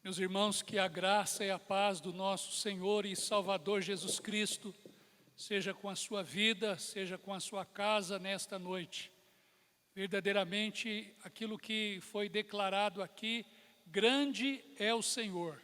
Meus irmãos, que a graça e a paz do nosso Senhor e Salvador Jesus Cristo seja com a sua vida, seja com a sua casa nesta noite. Verdadeiramente, aquilo que foi declarado aqui, grande é o Senhor.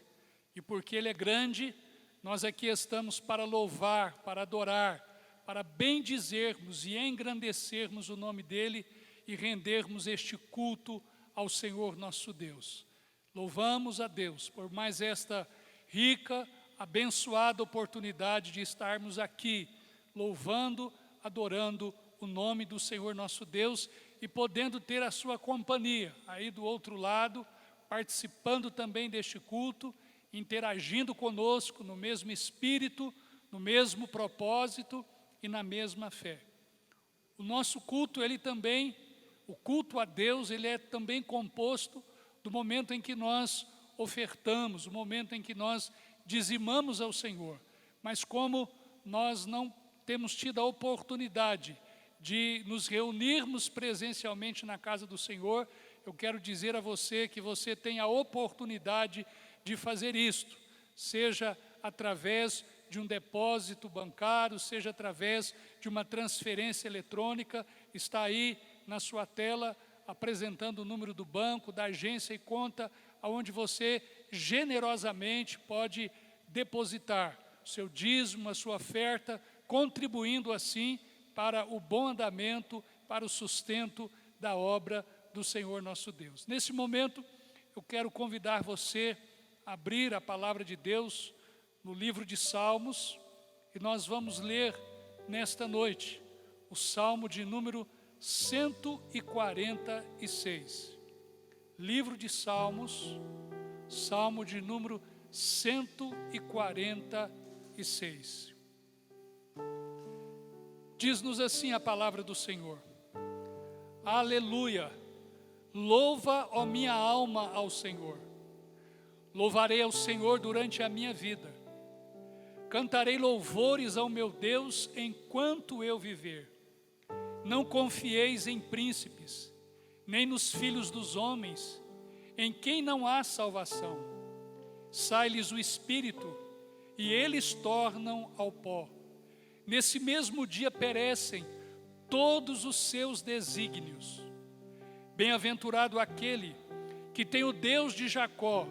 E porque Ele é grande, nós aqui estamos para louvar, para adorar, para bendizermos e engrandecermos o nome dEle e rendermos este culto ao Senhor nosso Deus. Louvamos a Deus por mais esta rica, abençoada oportunidade de estarmos aqui, louvando, adorando o nome do Senhor nosso Deus e podendo ter a sua companhia aí do outro lado, participando também deste culto, interagindo conosco no mesmo espírito, no mesmo propósito e na mesma fé. O nosso culto, o culto a Deus, ele é também composto do momento em que nós ofertamos, o momento em que nós dizimamos ao Senhor. Mas como nós não temos tido a oportunidade de nos reunirmos presencialmente na casa do Senhor, eu quero dizer a você que você tem a oportunidade de fazer isto, seja através de um depósito bancário, seja através de uma transferência eletrônica. Está aí na sua tela apresentando o número do banco, da agência e conta, onde você generosamente pode depositar o seu dízimo, a sua oferta, contribuindo assim para o bom andamento, para o sustento da obra do Senhor nosso Deus. Nesse momento, eu quero convidar você a abrir a palavra de Deus no livro de Salmos, e nós vamos ler nesta noite o Salmo de número 146. Livro de Salmos, Salmo de número 146. Diz-nos assim a palavra do Senhor: Aleluia! Louva, ó minha alma, ao Senhor. Louvarei ao Senhor durante a minha vida. Cantarei louvores ao meu Deus enquanto eu viver. Não confieis em príncipes, nem nos filhos dos homens, em quem não há salvação. Sai-lhes o espírito, e eles tornam ao pó. Nesse mesmo dia perecem todos os seus desígnios. Bem-aventurado aquele que tem o Deus de Jacó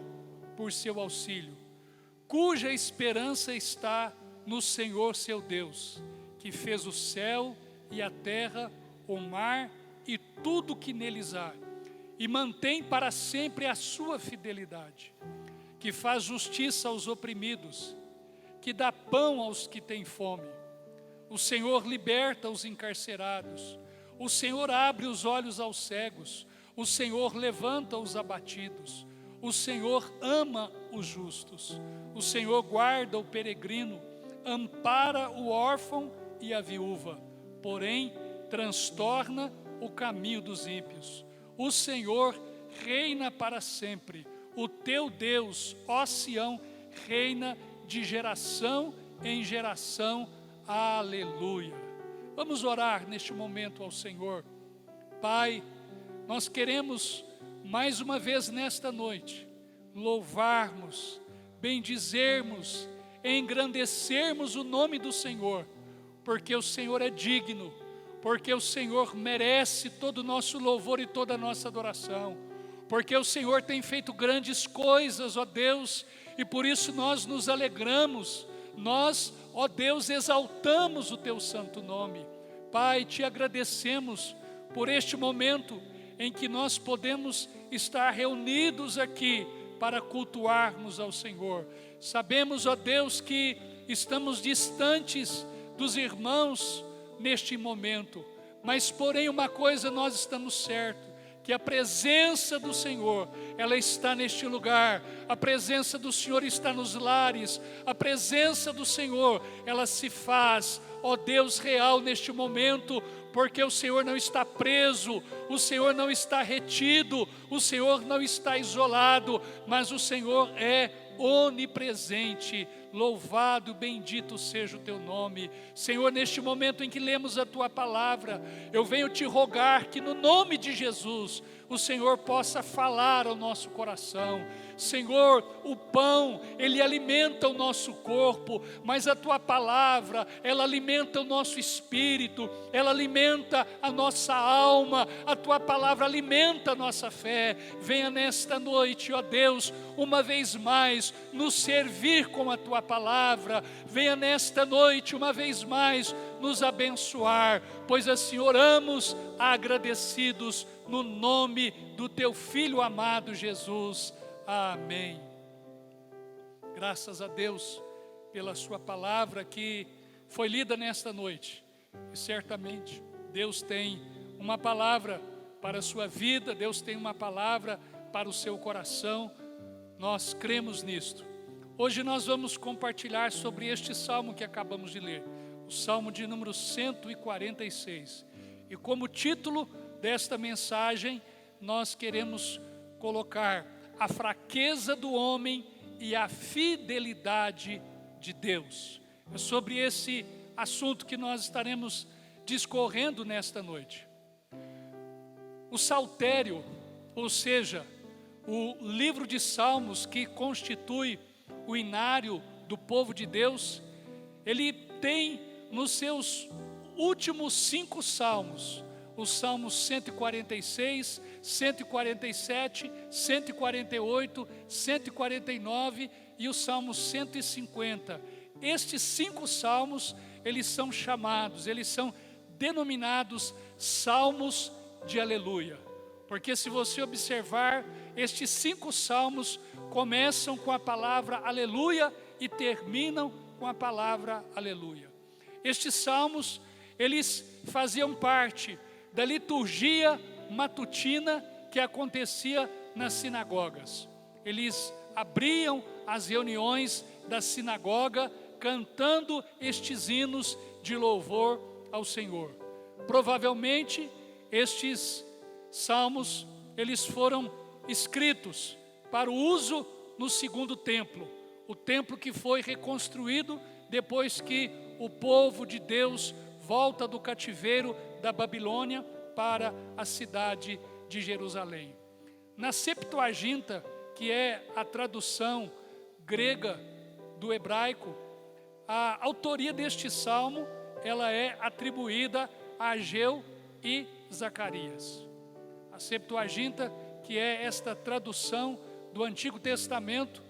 por seu auxílio, cuja esperança está no Senhor seu Deus, que fez o céu e a terra, o mar e tudo que neles há, e mantém para sempre a sua fidelidade, que faz justiça aos oprimidos, que dá pão aos que têm fome. O Senhor liberta os encarcerados, o Senhor abre os olhos aos cegos, o Senhor levanta os abatidos, o Senhor ama os justos, o Senhor guarda o peregrino, ampara o órfão e a viúva, porém transtorna o caminho dos ímpios. O Senhor reina para sempre, o teu Deus, ó Sião, reina de geração em geração. Aleluia! Vamos orar neste momento ao Senhor. Pai, nós queremos mais uma vez nesta noite louvarmos, bendizermos, engrandecermos o nome do Senhor, porque o Senhor é digno, porque o Senhor merece todo o nosso louvor e toda a nossa adoração, porque o Senhor tem feito grandes coisas, ó Deus, e por isso nós nos alegramos, nós, ó Deus, exaltamos o teu santo nome. Pai, te agradecemos por este momento em que nós podemos estar reunidos aqui para cultuarmos ao Senhor. Sabemos, ó Deus, que estamos distantes dos irmãos neste momento, mas porém uma coisa nós estamos certos, que a presença do Senhor, ela está neste lugar, a presença do Senhor está nos lares, a presença do Senhor, ela se faz, ó Deus, real neste momento, porque o Senhor não está preso, o Senhor não está retido, o Senhor não está isolado, mas o Senhor é onipresente. Louvado, bendito seja o teu nome. Senhor, neste momento em que lemos a tua palavra, eu venho te rogar que no nome de Jesus, o Senhor possa falar ao nosso coração. Senhor, o pão, ele alimenta o nosso corpo, mas a Tua palavra, ela alimenta o nosso espírito, ela alimenta a nossa alma, a Tua palavra alimenta a nossa fé. Venha nesta noite, ó Deus, uma vez mais, nos servir com a Tua palavra. Venha nesta noite, uma vez mais, nos abençoar, pois assim oramos agradecidos no nome do Teu Filho amado Jesus. Amém. Graças a Deus pela Sua palavra que foi lida nesta noite. E certamente Deus tem uma palavra para a sua vida, Deus tem uma palavra para o seu coração. Nós cremos nisto. Hoje nós vamos compartilhar sobre este salmo que acabamos de ler, o salmo de número 146. E como título desta mensagem, nós queremos colocar a fraqueza do homem e a fidelidade de Deus. É sobre esse assunto que nós estaremos discorrendo nesta noite. O saltério, ou seja, o livro de salmos que constitui o inário do povo de Deus, ele tem nos seus últimos 5 salmos, os salmos 146, 147, 148, 149 e o salmo 150. Estes 5 salmos, eles são chamados, eles são denominados salmos de aleluia. Porque se você observar, estes 5 salmos começam com a palavra aleluia e terminam com a palavra aleluia. Estes salmos, eles faziam parte da liturgia matutina que acontecia nas sinagogas. Eles abriam as reuniões da sinagoga cantando estes hinos de louvor ao Senhor. Provavelmente estes salmos, eles foram escritos para o uso no segundo templo, o templo que foi reconstruído depois que o povo de Deus volta do cativeiro da Babilônia para a cidade de Jerusalém. Na Septuaginta, que é a tradução grega do hebraico, a autoria deste salmo, ela é atribuída a Ageu e Zacarias. A Septuaginta, que é esta tradução do Antigo Testamento,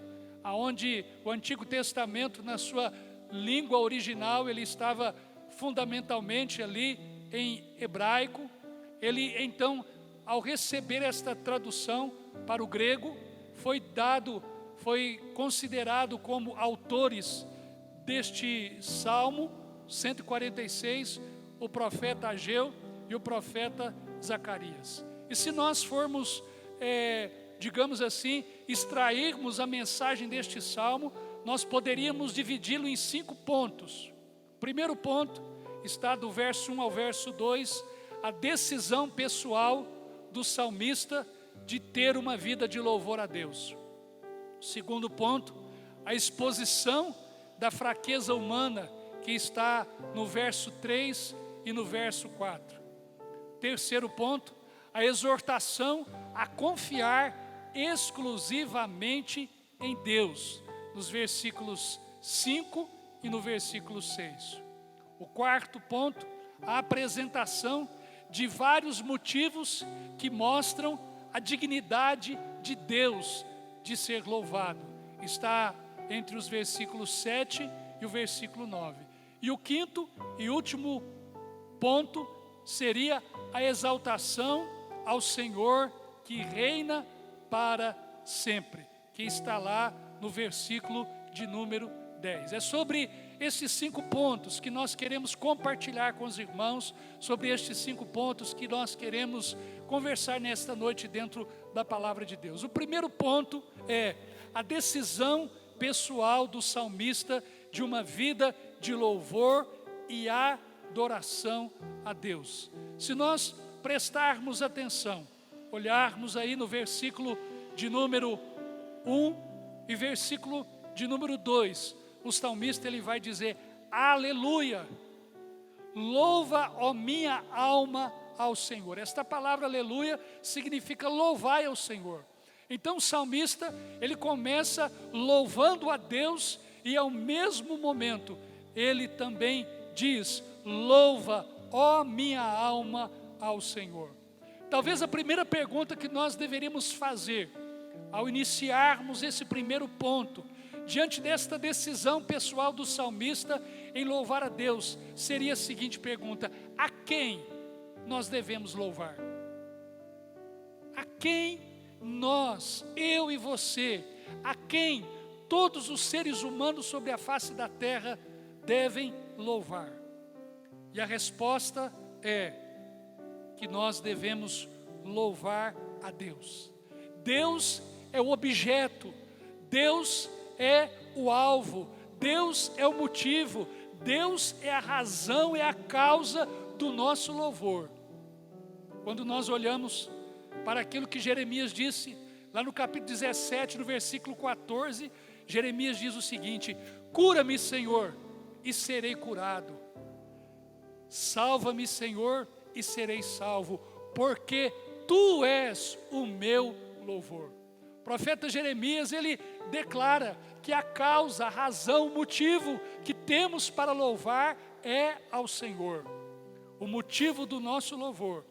aonde o Antigo Testamento, na sua língua original, ele estava fundamentalmente ali em hebraico. Ele então, ao receber esta tradução para o grego, foi considerado como autores deste salmo 146, o profeta Ageu e o profeta Zacarias. E se nós formos, digamos assim, extrairmos a mensagem deste salmo, nós poderíamos dividi-lo em 5 pontos. O primeiro ponto está do verso 1 ao verso 2, a decisão pessoal do salmista de ter uma vida de louvor a Deus. O segundo ponto, a exposição da fraqueza humana, que está no verso 3 e no verso 4. Terceiro ponto, a exortação a confiar exclusivamente em Deus, nos versículos 5 e no versículo 6. O quarto ponto, a apresentação de vários motivos que mostram a dignidade de Deus de ser louvado. Está entre os versículos 7 e o versículo 9. E o quinto e último ponto seria a exaltação ao Senhor que reina para sempre, que está lá no versículo de número 10. É sobre esses 5 pontos que nós queremos compartilhar com os irmãos, sobre estes 5 pontos que nós queremos conversar nesta noite dentro da palavra de Deus. O primeiro ponto é a decisão pessoal do salmista de uma vida de louvor e adoração a Deus. Se nós prestarmos atenção, olharmos aí no versículo de número 1 e versículo de número 2, o salmista ele vai dizer: aleluia, louva, ó minha alma, ao Senhor. Esta palavra aleluia significa louvai ao Senhor. Então o salmista, ele começa louvando a Deus e ao mesmo momento, ele também diz: louva, ó minha alma, ao Senhor. Talvez a primeira pergunta que nós deveríamos fazer, ao iniciarmos esse primeiro ponto, diante desta decisão pessoal do salmista em louvar a Deus, seria a seguinte pergunta: a quem nós devemos louvar? A quem nós, eu e você, a quem todos os seres humanos sobre a face da terra devem louvar? E a resposta é que nós devemos louvar a Deus. Deus é o objeto, Deus é o alvo, Deus é o motivo, Deus é a razão, é a causa do nosso louvor. Quando nós olhamos para aquilo que Jeremias disse, lá no capítulo 17, no versículo 14, Jeremias diz o seguinte: cura-me, Senhor, e serei curado. Salva-me, Senhor, e serei salvo, porque Tu és o meu louvor. O profeta Jeremias, ele declara que a causa, a razão, o motivo que temos para louvar é ao Senhor. O motivo do nosso louvor,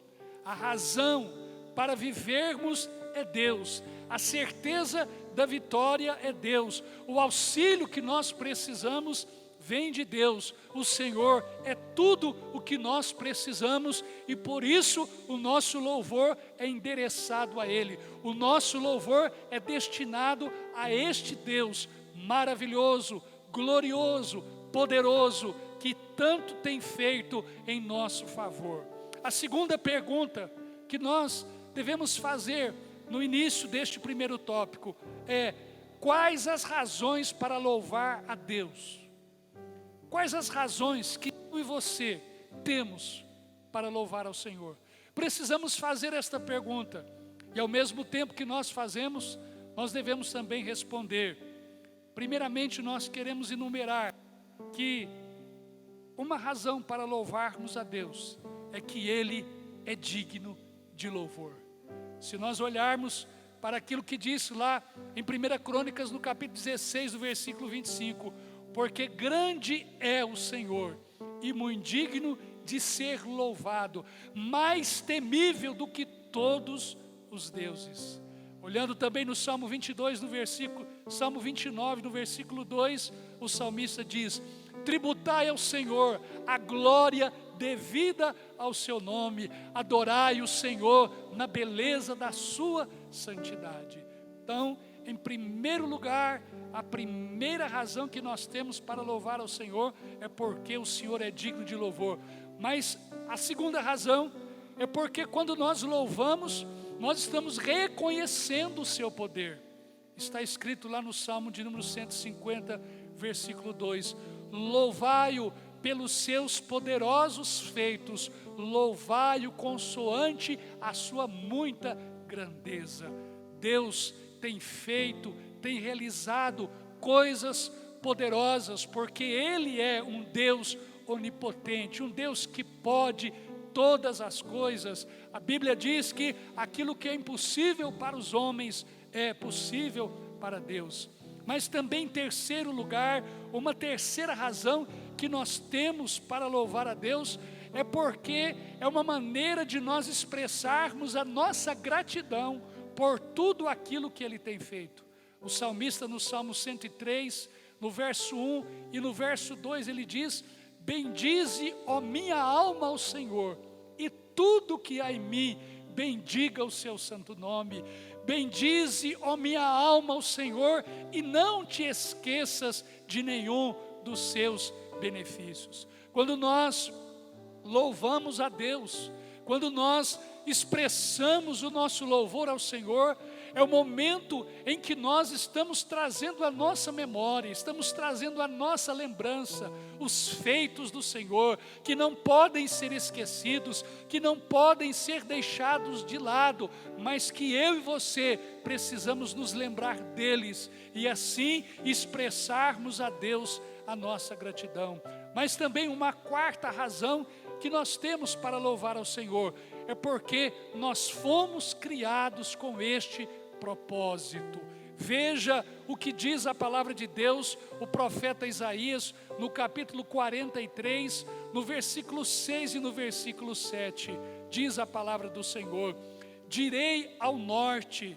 a razão para vivermos é Deus, a certeza da vitória é Deus, o auxílio que nós precisamos vem de Deus. O Senhor é tudo o que nós precisamos e por isso o nosso louvor é endereçado a Ele. O nosso louvor é destinado a este Deus maravilhoso, glorioso, poderoso, que tanto tem feito em nosso favor. A segunda pergunta que nós devemos fazer no início deste primeiro tópico é: quais as razões para louvar a Deus? Quais as razões que eu e você temos para louvar ao Senhor? Precisamos fazer esta pergunta e ao mesmo tempo que nós fazemos, nós devemos também responder. Primeiramente, nós queremos enumerar que uma razão para louvarmos a Deus é que Ele é digno de louvor. Se nós olharmos para aquilo que diz lá em 1 Crônicas, no capítulo 16, do versículo 25, porque grande é o Senhor e muito digno de ser louvado, mais temível do que todos os deuses. Olhando também no Salmo 22, Salmo 29, no versículo 2, o salmista diz: tributai ao Senhor a glória devida ao seu nome, adorai o Senhor na beleza da sua santidade. Então, em primeiro lugar, a primeira razão que nós temos para louvar ao Senhor é porque o Senhor é digno de louvor. Mas a segunda razão é porque quando nós louvamos, nós estamos reconhecendo o seu poder. Está escrito lá no Salmo de número 150, versículo 2: louvai-o pelos seus poderosos feitos, louvai-o consoante a sua muita grandeza. Deus tem feito, tem realizado coisas poderosas, porque Ele é um Deus onipotente, um Deus que pode todas as coisas. A Bíblia diz que aquilo que é impossível para os homens é possível para Deus. Mas também, em terceiro lugar, uma terceira razão que nós temos para louvar a Deus é porque é uma maneira de nós expressarmos a nossa gratidão por tudo aquilo que Ele tem feito. O salmista, no Salmo 103, no verso 1 e no verso 2, ele diz: bendize, ó minha alma, ao Senhor, e tudo que há em mim, bendiga o seu santo nome. Bendize, ó minha alma, ao Senhor, e não te esqueças de nenhum dos seus benefícios. Quando nós louvamos a Deus, quando nós expressamos o nosso louvor ao Senhor, é o momento em que nós estamos trazendo a nossa memória, estamos trazendo a nossa lembrança, os feitos do Senhor, que não podem ser esquecidos, que não podem ser deixados de lado, mas que eu e você precisamos nos lembrar deles, e assim expressarmos a Deus a nossa gratidão. Mas também uma quarta razão que nós temos para louvar ao Senhor, é porque nós fomos criados com este propósito. Veja o que diz a palavra de Deus, o profeta Isaías, no capítulo 43, no versículo 6 e no versículo 7. Diz a palavra do Senhor: direi ao norte,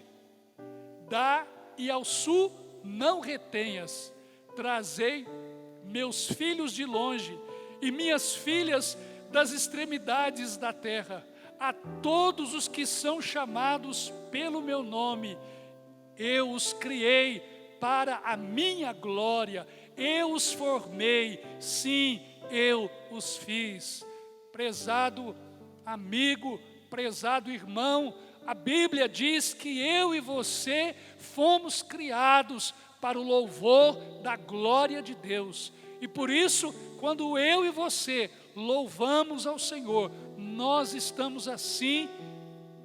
dá, e ao sul não retenhas. Trazei meus filhos de longe e minhas filhas das extremidades da terra. A todos os que são chamados pelo meu nome, eu os criei para a minha glória, eu os formei, sim, eu os fiz. Prezado amigo, prezado irmão, a Bíblia diz que eu e você fomos criados para o louvor da glória de Deus. E por isso, quando eu e você louvamos ao Senhor, nós estamos assim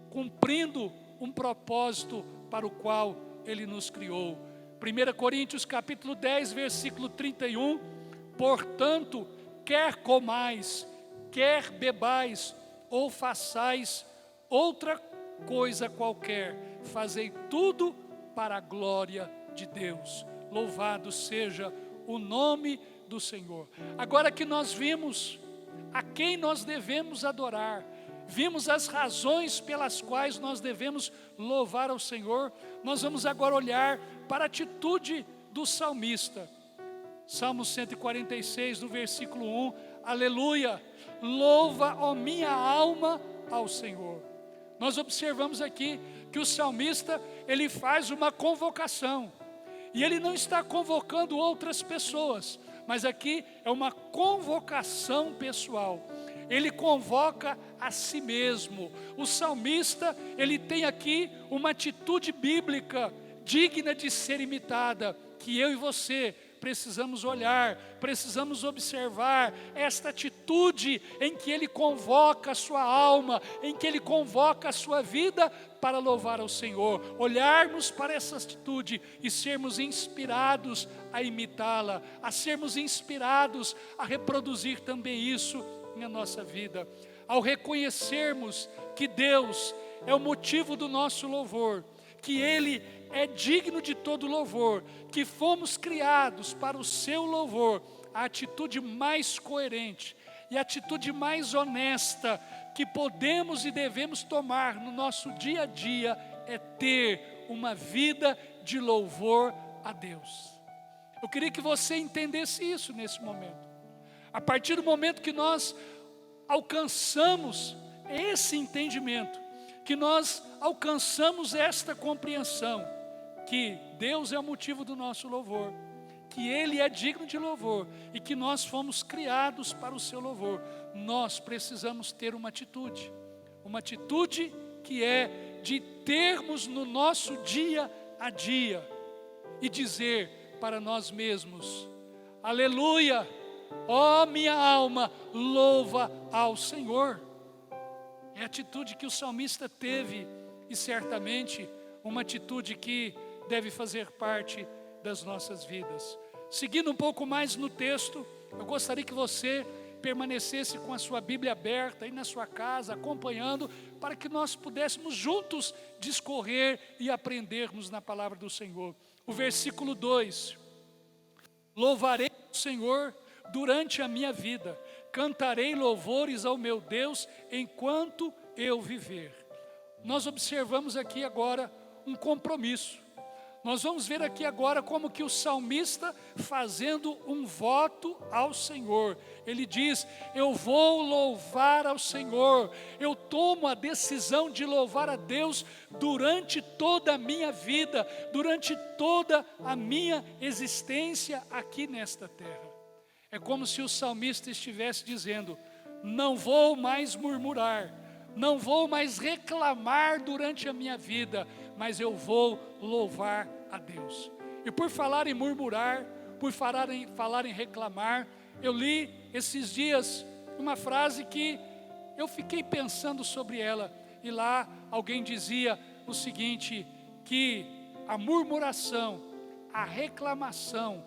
cumprindo um propósito para o qual Ele nos criou. 1 Coríntios capítulo 10, versículo 31, portanto, quer comais, quer bebais, ou façais outra coisa qualquer, fazei tudo para a glória de Deus. Louvado seja o nome do Senhor. Agora que nós vimos a quem nós devemos adorar, vimos as razões pelas quais nós devemos louvar ao Senhor, nós vamos agora olhar para a atitude do salmista. Salmo 146, no versículo 1, aleluia, louva, ó minha alma, ao Senhor. Nós observamos aqui que o salmista, ele faz uma convocação, e ele não está convocando outras pessoas, mas aqui é uma convocação pessoal. Ele convoca a si mesmo. O salmista, ele tem aqui uma atitude bíblica digna de ser imitada, que eu e você precisamos olhar, precisamos observar esta atitude em que ele convoca a sua alma, em que ele convoca a sua vida para louvar ao Senhor. Olharmos para essa atitude e sermos inspirados a imitá-la, a sermos inspirados a reproduzir também isso na nossa vida. Ao reconhecermos que Deus é o motivo do nosso louvor, que Ele é digno de todo louvor, que fomos criados para o seu louvor, a atitude mais coerente e a atitude mais honesta que podemos e devemos tomar no nosso dia a dia é ter uma vida de louvor a Deus. Eu queria que você entendesse isso nesse momento. A partir do momento que nós alcançamos esse entendimento, que nós alcançamos esta compreensão, que Deus é o motivo do nosso louvor, que Ele é digno de louvor e que nós fomos criados para o seu louvor, nós precisamos ter uma atitude que é de termos no nosso dia a dia e dizer para nós mesmos, aleluia, ó minha alma, louva ao Senhor. É a atitude que o salmista teve e certamente uma atitude que deve fazer parte das nossas vidas. Seguindo um pouco mais no texto, eu gostaria que você permanecesse com a sua Bíblia aberta aí na sua casa, acompanhando, para que nós pudéssemos juntos discorrer e aprendermos na palavra do Senhor. O versículo 2, louvarei o Senhor durante a minha vida, cantarei louvores ao meu Deus enquanto eu viver. Nós observamos aqui agora um compromisso. Nós vamos ver aqui agora como que o salmista fazendo um voto ao Senhor. Ele diz, eu vou louvar ao Senhor, eu tomo a decisão de louvar a Deus durante toda a minha vida, durante toda a minha existência aqui nesta terra. É como se o salmista estivesse dizendo, não vou mais murmurar, não vou mais reclamar durante a minha vida, mas eu vou louvar a Deus. E por falar em murmurar, por falar em reclamar, eu li esses dias uma frase que eu fiquei pensando sobre ela, e lá alguém dizia o seguinte, que a murmuração, a reclamação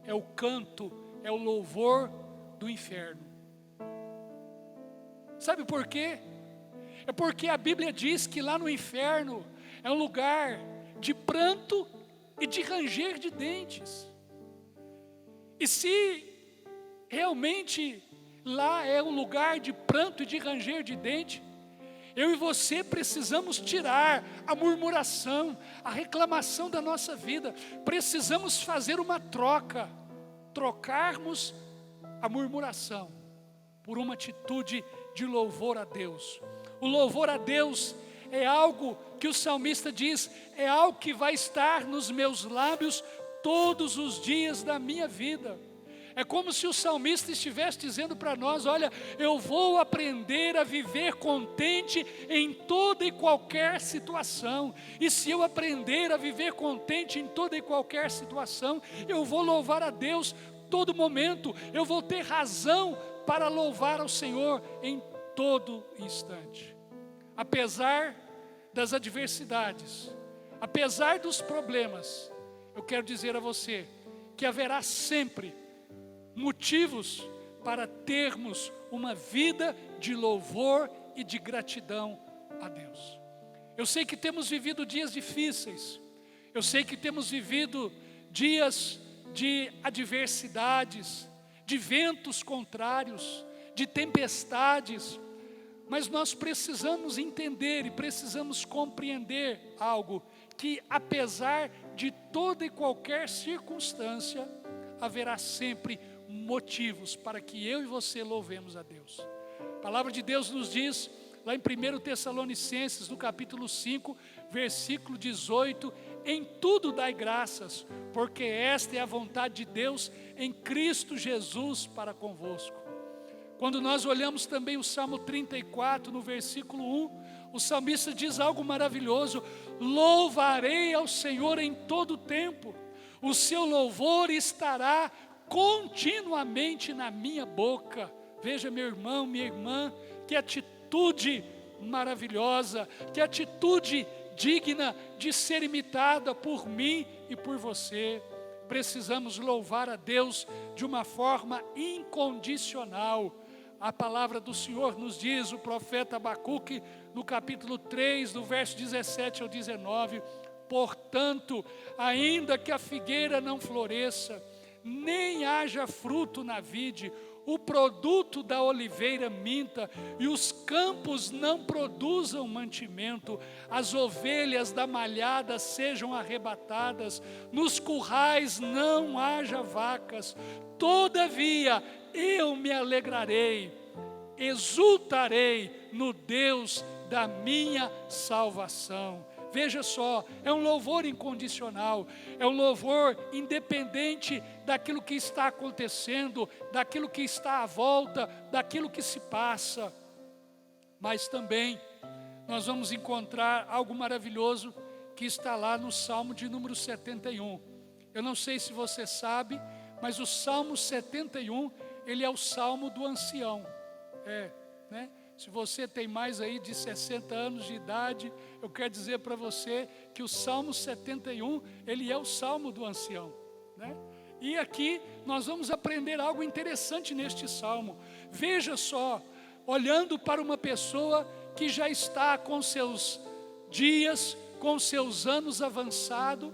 é o canto, é o louvor do inferno. Sabe por quê? É porque a Bíblia diz que lá no inferno é um lugar de pranto e de ranger de dentes. E se realmente lá é um lugar de pranto e de ranger de dente, eu e você precisamos tirar a murmuração, a reclamação da nossa vida. Precisamos fazer uma troca, trocarmos a murmuração por uma atitude de louvor a Deus. O louvor a Deus é algo que o salmista diz, é algo que vai estar nos meus lábios todos os dias da minha vida. É como se o salmista estivesse dizendo para nós, olha, eu vou aprender a viver contente em toda e qualquer situação. E se eu aprender a viver contente em toda e qualquer situação, eu vou louvar a Deus todo momento. Eu vou ter razão para louvar ao Senhor em todo instante. Apesar das adversidades, apesar dos problemas, eu quero dizer a você que haverá sempre motivos para termos uma vida de louvor e de gratidão a Deus. Eu sei que temos vivido dias difíceis, eu sei que temos vivido dias de adversidades, de ventos contrários, de tempestades, mas nós precisamos entender e precisamos compreender algo, que apesar de toda e qualquer circunstância, haverá sempre motivos para que eu e você louvemos a Deus. A palavra de Deus nos diz, lá em 1 Tessalonicenses, no capítulo 5, versículo 18, em tudo dai graças, porque esta é a vontade de Deus em Cristo Jesus para convosco. Quando nós olhamos também o Salmo 34, no versículo 1, o salmista diz algo maravilhoso: louvarei ao Senhor em todo tempo, o seu louvor estará continuamente na minha boca. Veja, meu irmão, minha irmã, que atitude maravilhosa, que atitude digna de ser imitada por mim e por você. Precisamos louvar a Deus de uma forma incondicional. A palavra do Senhor nos diz, o profeta Abacuque, no capítulo 3, do verso 17 ao 19, portanto, ainda que a figueira não floresça, nem haja fruto na vide, o produto da oliveira minta, e os campos não produzam mantimento, as ovelhas da malhada sejam arrebatadas, nos currais não haja vacas, todavia eu me alegrarei, exultarei no Deus da minha salvação. Veja só, é um louvor incondicional, é um louvor independente daquilo que está acontecendo, daquilo que está à volta, daquilo que se passa. Mas também nós vamos encontrar algo maravilhoso que está lá no Salmo de número 71. Eu não sei se você sabe, mas o Salmo 71, ele é o Salmo do ancião. Né? Se você tem mais aí de 60 anos de idade, eu quero dizer para você que o Salmo 71, ele é o Salmo do ancião, né? E aqui nós vamos aprender algo interessante neste Salmo. Veja só, olhando para uma pessoa que já está com seus dias, com seus anos avançados,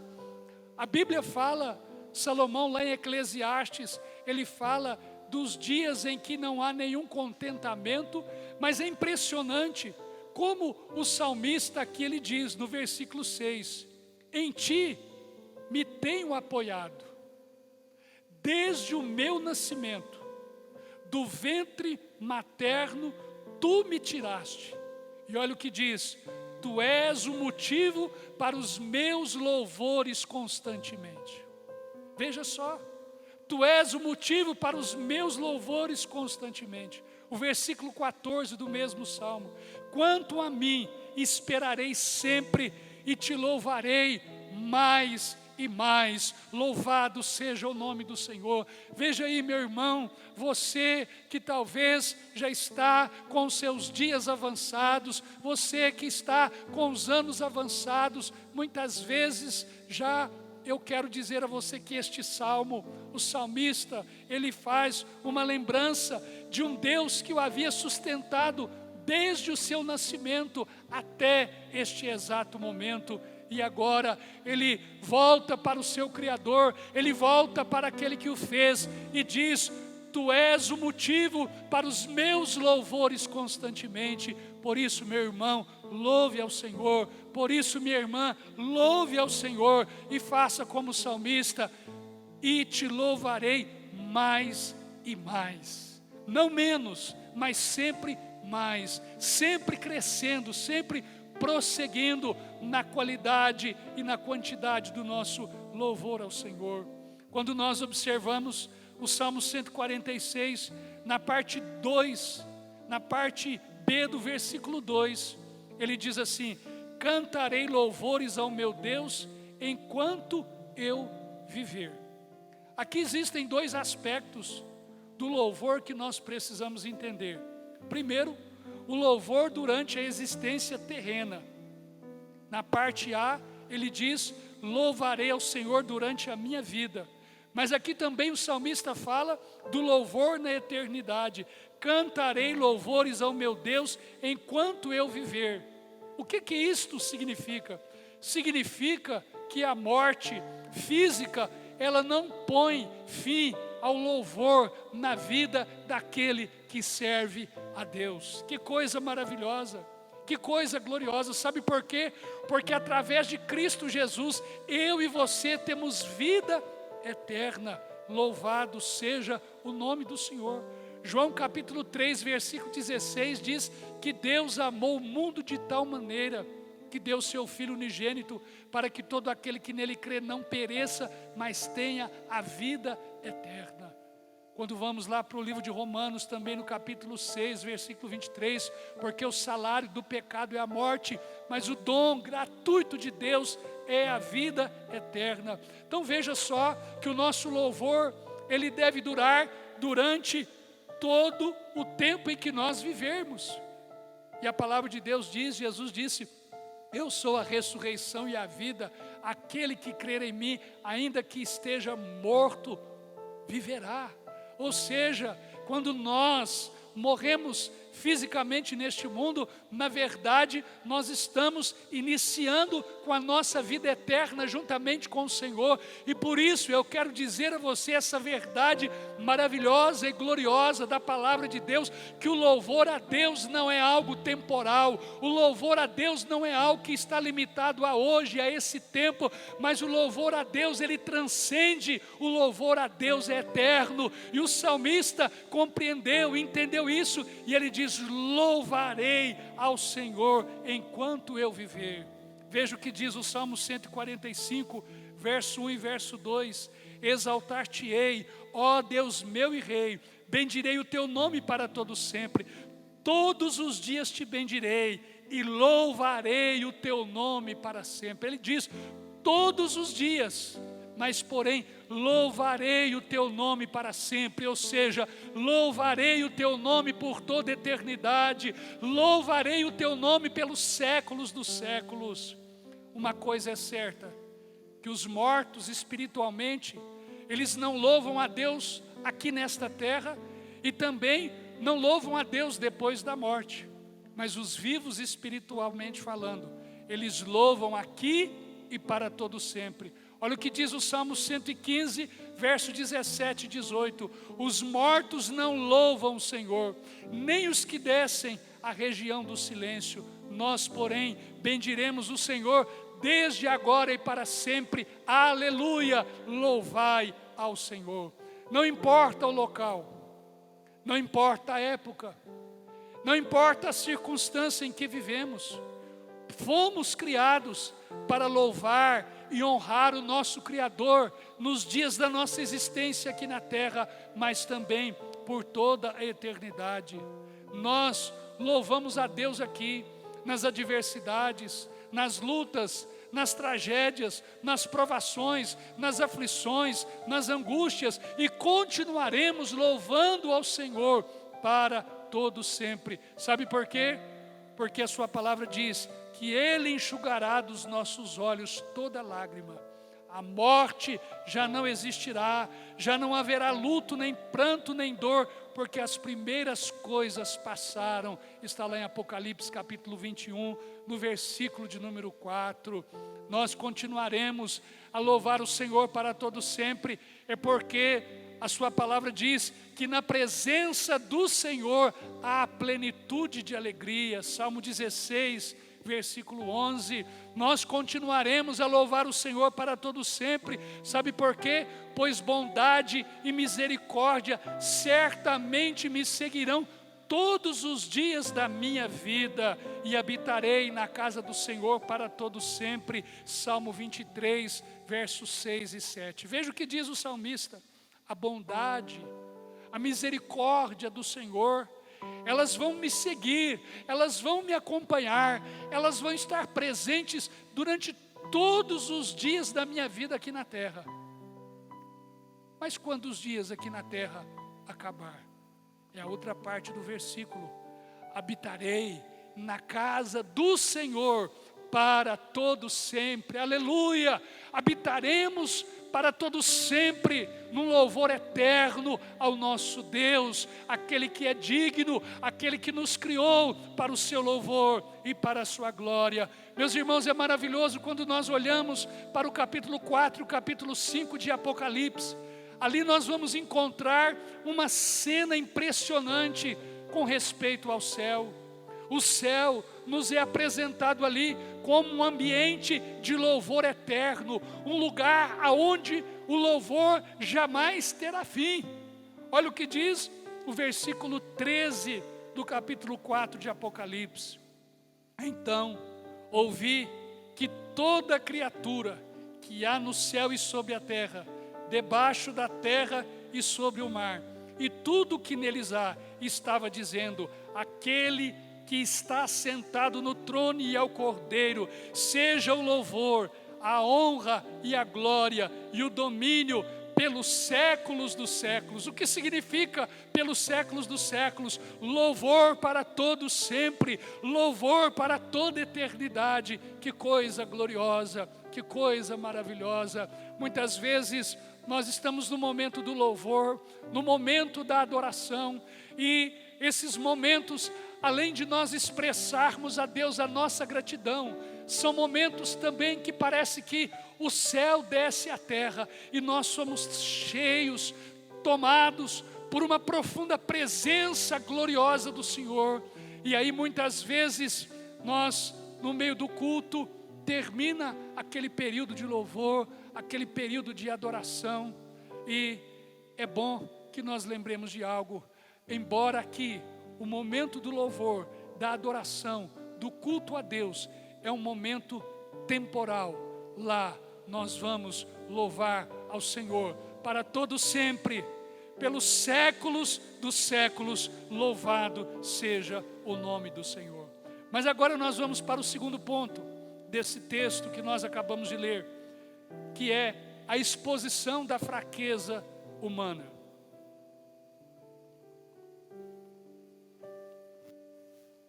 a Bíblia fala, Salomão lá em Eclesiastes, ele fala dos dias em que não há nenhum contentamento, mas é impressionante como o salmista aqui ele diz no versículo 6, em ti me tenho apoiado, desde o meu nascimento, do ventre materno tu me tiraste, e olha o que diz, tu és o motivo para os meus louvores constantemente. Veja só, tu és o motivo para os meus louvores constantemente. O versículo 14 do mesmo Salmo, quanto a mim, esperarei sempre e te louvarei mais e mais, louvado seja o nome do Senhor. Veja aí, meu irmão, você que talvez já está com seus dias avançados, você que está com os anos avançados, muitas vezes já eu quero dizer a você que este salmo, o salmista, ele faz uma lembrança de um Deus que o havia sustentado desde o seu nascimento até este exato momento. e agora ele volta para o seu Criador, ele volta para aquele que o fez e diz: Tu és o motivo para os meus louvores constantemente. Por isso, meu irmão, louve ao Senhor. Por isso, minha irmã, louve ao Senhor e faça como o salmista: e te louvarei mais e mais. Não menos, mas sempre mais. Sempre crescendo, sempre prosseguindo na qualidade e na quantidade do nosso louvor ao Senhor. Quando nós observamos o Salmo 146, na parte 2, na parte B do versículo 2, ele diz assim: cantarei louvores ao meu Deus enquanto eu viver. Aqui existem dois aspectos do louvor que nós precisamos entender. Primeiro, o louvor durante a existência terrena. Na parte A, ele diz: louvarei ao Senhor durante a minha vida. Mas aqui também o salmista fala do louvor na eternidade. Cantarei louvores ao meu Deus enquanto eu viver. O que isto significa? Significa que a morte física, ela não põe fim ao louvor na vida daquele que serve a Deus. Que coisa maravilhosa, que coisa gloriosa. Sabe por quê? Porque através de Cristo Jesus, eu e você temos vida eterna. Louvado seja o nome do Senhor. João capítulo 3, versículo 16 diz que Deus amou o mundo de tal maneira que deu seu Filho unigênito, para que todo aquele que nele crê não pereça, mas tenha a vida eterna. Quando vamos lá para o livro de Romanos, também no capítulo 6, versículo 23, porque o salário do pecado é a morte, mas o dom gratuito de Deus é a vida eterna. Então veja só que o nosso louvor, ele deve durar durante todo o tempo em que nós vivermos. E a palavra de Deus diz, Jesus disse: eu sou a ressurreição e a vida, aquele que crer em mim, ainda que esteja morto, viverá. Ou seja, quando nós morremos fisicamente neste mundo, na verdade, nós estamos iniciando com a nossa vida eterna juntamente com o Senhor. E por isso eu quero dizer a você essa verdade maravilhosa e gloriosa da palavra de Deus, que o louvor a Deus não é algo temporal, o louvor a Deus não é algo que está limitado a hoje, a esse tempo, mas o louvor a Deus, ele transcende, o louvor a Deus é eterno. E o salmista compreendeu, entendeu isso, e ele diz: louvarei ao Senhor enquanto eu viver. Veja o que diz o Salmo 145, verso 1 e verso 2: exaltar-te-ei, ó Deus meu e Rei, bendirei o teu nome para todo sempre, todos os dias te bendirei e louvarei o teu nome para sempre. Ele diz todos os dias, mas porém louvarei o teu nome para sempre, ou seja, louvarei o teu nome por toda a eternidade, louvarei o teu nome pelos séculos dos séculos. Uma coisa é certa, que os mortos espiritualmente, eles não louvam a Deus aqui nesta terra, e também não louvam a Deus depois da morte, mas os vivos espiritualmente falando, eles louvam aqui e para todo sempre. Olha o que diz o Salmo 115, verso 17 e 18: os mortos não louvam o Senhor, nem os que descem à região do silêncio. Nós, porém, bendiremos o Senhor desde agora e para sempre. Aleluia! Louvai ao Senhor. Não importa o local, não importa a época, não importa a circunstância em que vivemos, fomos criados para louvar e honrar o nosso Criador nos dias da nossa existência aqui na terra, mas também por toda a eternidade. Nós louvamos a Deus aqui, nas adversidades, nas lutas, nas tragédias, nas provações, nas aflições, nas angústias, e continuaremos louvando ao Senhor para todo sempre. Sabe por quê? Porque a sua palavra diz que Ele enxugará dos nossos olhos toda lágrima. A morte já não existirá, já não haverá luto, nem pranto, nem dor, porque as primeiras coisas passaram. Está lá em Apocalipse capítulo 21, no versículo de número 4. Nós continuaremos a louvar o Senhor para todo sempre, é porque a sua palavra diz que na presença do Senhor há plenitude de alegria. Salmo 16, versículo 11, nós continuaremos a louvar o Senhor para todo sempre. Sabe por quê? Pois bondade e misericórdia certamente me seguirão todos os dias da minha vida, e habitarei na casa do Senhor para todo sempre. Salmo 23, versos 6 e 7. Veja o que diz o salmista: a bondade, a misericórdia do Senhor, elas vão me seguir, elas vão me acompanhar, elas vão estar presentes durante todos os dias da minha vida aqui na terra. Mas quando os dias aqui na terra acabar? É a outra parte do versículo: habitarei na casa do Senhor para todo sempre. Aleluia! Habitaremos para todo sempre, num louvor eterno ao nosso Deus, aquele que é digno, aquele que nos criou para o seu louvor e para a sua glória. Meus irmãos, é maravilhoso quando nós olhamos para o capítulo 4, o capítulo 5 de Apocalipse. Ali nós vamos encontrar uma cena impressionante com respeito ao céu. O céu nos é apresentado ali como um ambiente de louvor eterno, um lugar aonde o louvor jamais terá fim. Olha o que diz o versículo 13 do capítulo 4 de Apocalipse. Então ouvi que toda criatura que há no céu e sobre a terra, debaixo da terra e sobre o mar, e tudo o que neles há, estava dizendo: aquele que está sentado no trono e ao Cordeiro, seja o louvor, a honra e a glória e o domínio pelos séculos dos séculos. O que significa pelos séculos dos séculos? Louvor para todos sempre, louvor para toda eternidade. Que coisa gloriosa, que coisa maravilhosa. Muitas vezes nós estamos no momento do louvor, no momento da adoração, e esses momentos, além de nós expressarmos a Deus a nossa gratidão, são momentos também que parece que o céu desce à terra e nós somos cheios, tomados por uma profunda presença gloriosa do Senhor. E aí muitas vezes nós, no meio do culto, termina aquele período de louvor, aquele período de adoração, e é bom que nós lembremos de algo. Embora aqui o momento do louvor, da adoração, do culto a Deus é um momento temporal, lá nós vamos louvar ao Senhor para todo sempre, pelos séculos dos séculos. Louvado seja o nome do Senhor. Mas agora nós vamos para o segundo ponto desse texto que nós acabamos de ler, que é a exposição da fraqueza humana.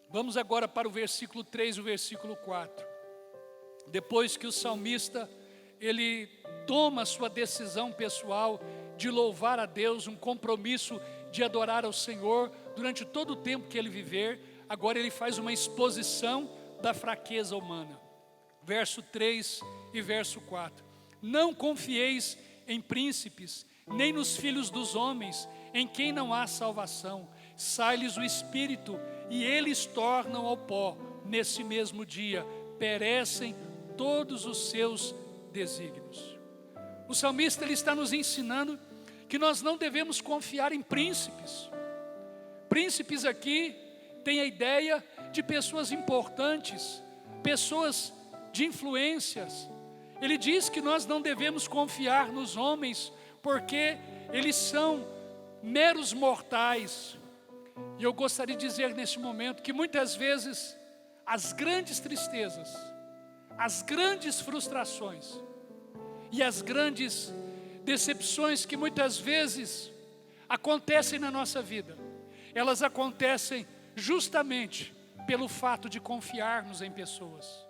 Vamos agora para o versículo 3 e o versículo 4. Depois que o salmista, ele toma a sua decisão pessoal de louvar a Deus, um compromisso de adorar ao Senhor durante todo o tempo que ele viver, agora ele faz uma exposição da fraqueza humana. Verso 3 e verso 4. Não confieis em príncipes, nem nos filhos dos homens, em quem não há salvação. Sai-lhes o espírito e eles tornam ao pó. Nesse mesmo dia perecem todos os seus desígnios. O salmista, ele está nos ensinando que nós não devemos confiar em príncipes. Príncipes aqui tem a ideia de pessoas importantes, pessoas de influências. Ele diz que nós não devemos confiar nos homens, porque eles são meros mortais. E eu gostaria de dizer neste momento que muitas vezes as grandes tristezas, as grandes frustrações e as grandes decepções que muitas vezes acontecem na nossa vida, elas acontecem justamente pelo fato de confiarmos em pessoas.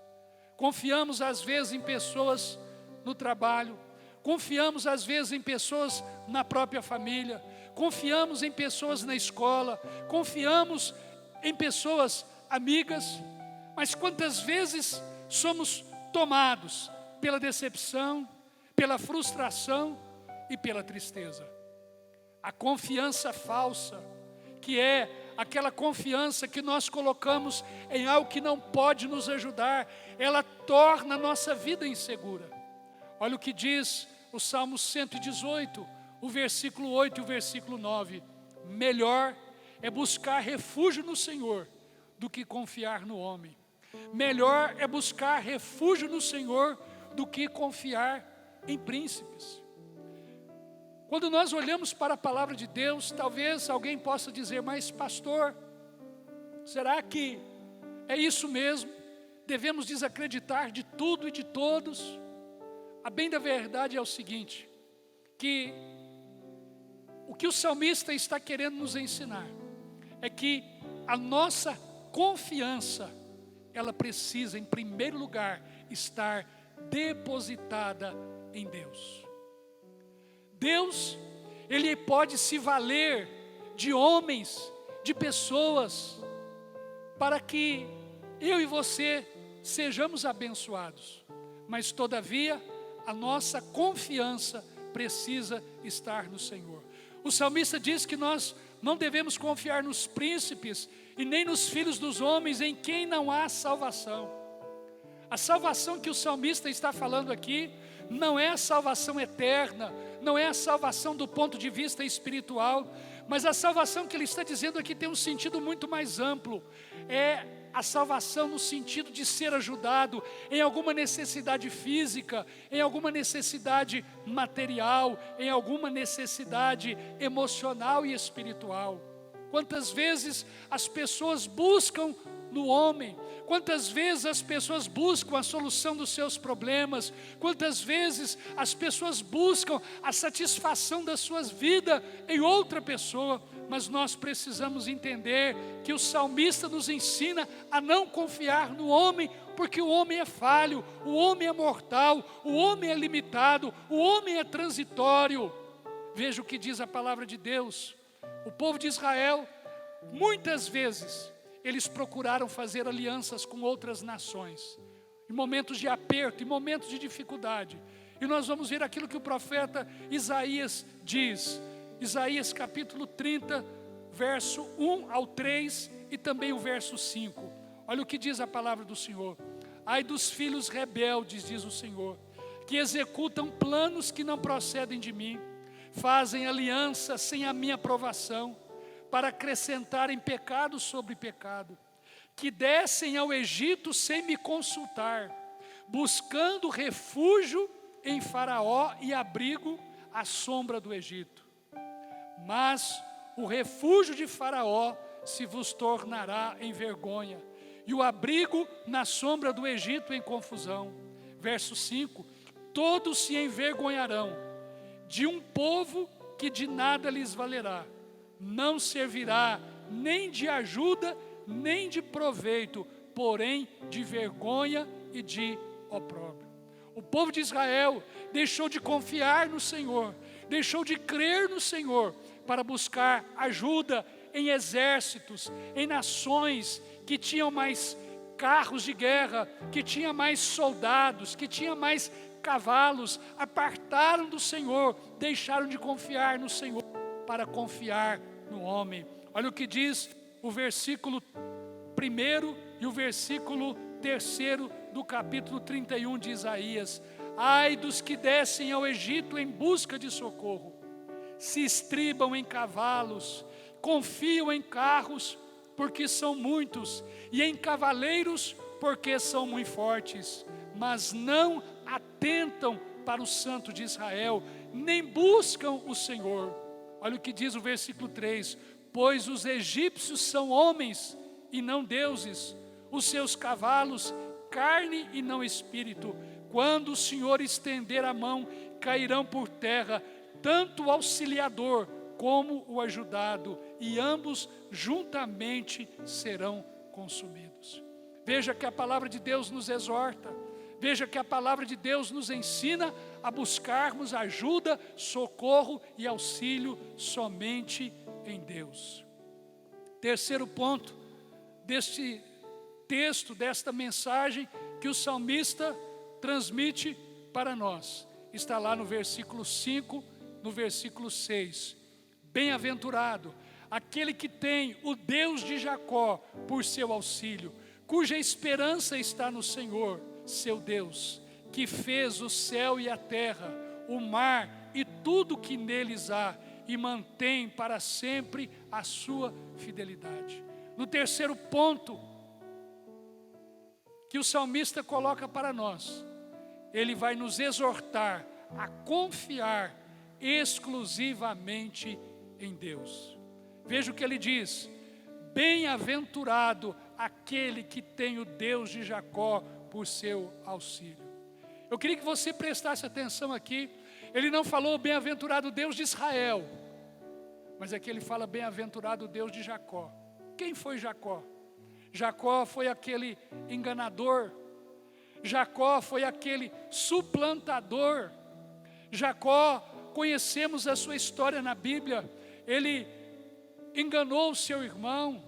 Confiamos às vezes em pessoas no trabalho, confiamos às vezes em pessoas na própria família, confiamos em pessoas na escola, confiamos em pessoas amigas, mas quantas vezes somos tomados pela decepção, pela frustração e pela tristeza. A confiança falsa, que é aquela confiança que nós colocamos em algo que não pode nos ajudar, ela torna a nossa vida insegura. Olha o que diz o Salmo 118, o versículo 8 e o versículo 9. Melhor é buscar refúgio no Senhor do que confiar no homem. Melhor é buscar refúgio no Senhor do que confiar em príncipes. Quando nós olhamos para a palavra de Deus, talvez alguém possa dizer, mas pastor, será que é isso mesmo? Devemos desacreditar de tudo e de todos? A bem da verdade é o seguinte, que o que o salmista está querendo nos ensinar é que a nossa confiança, ela precisa, em primeiro lugar, estar depositada em Deus. Deus, Ele pode se valer de homens, de pessoas, para que eu e você sejamos abençoados. Mas todavia, a nossa confiança precisa estar no Senhor. O salmista diz que nós não devemos confiar nos príncipes e nem nos filhos dos homens, em quem não há salvação. A salvação que o salmista está falando aqui não é a salvação eterna, não é a salvação do ponto de vista espiritual, mas a salvação que ele está dizendo aqui tem um sentido muito mais amplo. É a salvação no sentido de ser ajudado em alguma necessidade física, em alguma necessidade material, em alguma necessidade emocional e espiritual. Quantas vezes as pessoas buscam no homem, quantas vezes as pessoas buscam a solução dos seus problemas, quantas vezes as pessoas buscam a satisfação da sua vida em outra pessoa, mas nós precisamos entender que o salmista nos ensina a não confiar no homem, porque o homem é falho, o homem é mortal, o homem é limitado, o homem é transitório. Veja o que diz a palavra de Deus. O povo de Israel, muitas vezes, eles procuraram fazer alianças com outras nações, em momentos de aperto, em momentos de dificuldade. E nós vamos ver aquilo que o profeta Isaías diz. Isaías capítulo 30, verso 1 ao 3 e também o verso 5. Olha o que diz a palavra do Senhor. Ai dos filhos rebeldes, diz o Senhor, que executam planos que não procedem de mim, fazem aliança sem a minha aprovação, para acrescentarem pecado sobre pecado, que descem ao Egito sem me consultar, buscando refúgio em Faraó e abrigo à sombra do Egito. Mas o refúgio de Faraó se vos tornará em vergonha, e o abrigo na sombra do Egito em confusão. Verso 5, todos se envergonharão de um povo que de nada lhes valerá, não servirá nem de ajuda, nem de proveito, porém de vergonha e de opróbrio. O povo de Israel deixou de confiar no Senhor, deixou de crer no Senhor, para buscar ajuda em exércitos, em nações que tinham mais carros de guerra, que tinha mais soldados, que tinha mais cavalos. Apartaram do Senhor, deixaram de confiar no Senhor para confiar no homem. Olha o que diz o versículo 1 e o versículo 3 do capítulo 31 de Isaías. Ai dos que descem ao Egito em busca de socorro, se estribam em cavalos, confiam em carros, porque são muitos, e em cavaleiros, porque são muito fortes, mas não atentam para o Santo de Israel, nem buscam o Senhor. Olha o que diz o versículo 3, pois os egípcios são homens e não deuses, os seus cavalos carne e não espírito. Quando o Senhor estender a mão, cairão por terra, tanto o auxiliador como o ajudado, e ambos juntamente serão consumidos. Veja que a palavra de Deus nos exorta, Veja que a palavra de Deus nos ensina a buscarmos ajuda, socorro e auxílio somente em Deus. Terceiro ponto deste texto, desta mensagem que o salmista transmite para nós, está lá no versículo 5, no versículo 6. Bem-aventurado aquele que tem o Deus de Jacó por seu auxílio, cuja esperança está no Senhor, seu Deus, que fez o céu e a terra, o mar e tudo que neles há, e mantém para sempre a sua fidelidade. No terceiro ponto que o salmista coloca para nós, ele vai nos exortar a confiar exclusivamente em Deus. Veja o que ele diz: bem-aventurado aquele que tem o Deus de Jacó por seu auxílio. Eu queria que você prestasse atenção aqui. Ele não falou bem-aventurado Deus de Israel, mas aqui ele fala bem-aventurado Deus de Jacó. Quem foi Jacó? Jacó foi aquele enganador, Jacó foi aquele suplantador. Jacó, conhecemos a sua história na Bíblia. Ele enganou o seu irmão,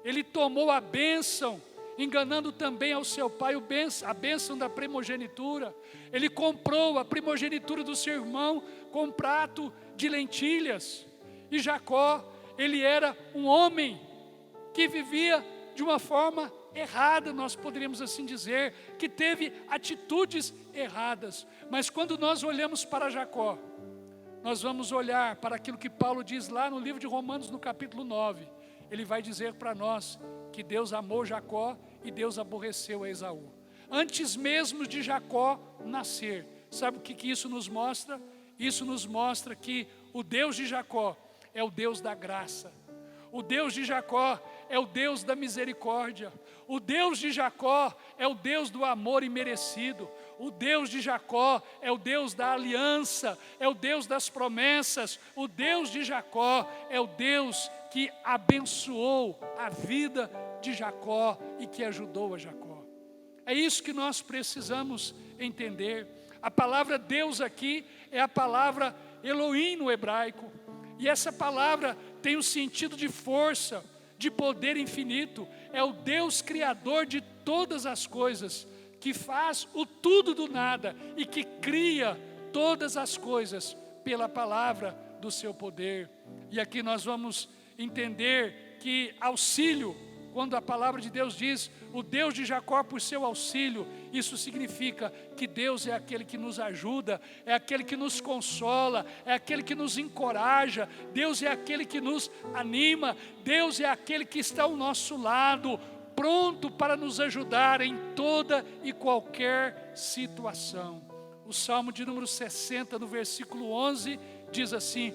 ele tomou a bênção, enganando também ao seu pai a bênção da primogenitura. Ele comprou a primogenitura do seu irmão com um prato de lentilhas. E Jacó, ele era um homem que vivia de uma forma errada, nós poderíamos assim dizer, que teve atitudes erradas. Mas quando nós olhamos para Jacó, nós vamos olhar para aquilo que Paulo diz lá no livro de Romanos, no capítulo 9. Ele vai dizer para nós que Deus amou Jacó e Deus aborreceu a Esaú. Antes mesmo de Jacó nascer. Sabe o que isso nos mostra? Isso nos mostra que o Deus de Jacó é o Deus da graça. O Deus de Jacó é o Deus da misericórdia. O Deus de Jacó é o Deus do amor imerecido. O Deus de Jacó é o Deus da aliança, é o Deus das promessas. O Deus de Jacó é o Deus que abençoou a vida de Jacó e que ajudou a Jacó. É isso que nós precisamos entender. A palavra Deus aqui é a palavra Elohim no hebraico. E essa palavra tem um sentido de força, de poder infinito. É o Deus criador de todas as coisas, que faz o tudo do nada e que cria todas as coisas pela palavra do seu poder. E aqui nós vamos entender que auxílio, quando a palavra de Deus diz o Deus de Jacó por seu auxílio, isso significa que Deus é aquele que nos ajuda, é aquele que nos consola, é aquele que nos encoraja, Deus é aquele que nos anima, Deus é aquele que está ao nosso lado, pronto para nos ajudar em toda e qualquer situação. O Salmo de número 60, no versículo 11, diz assim: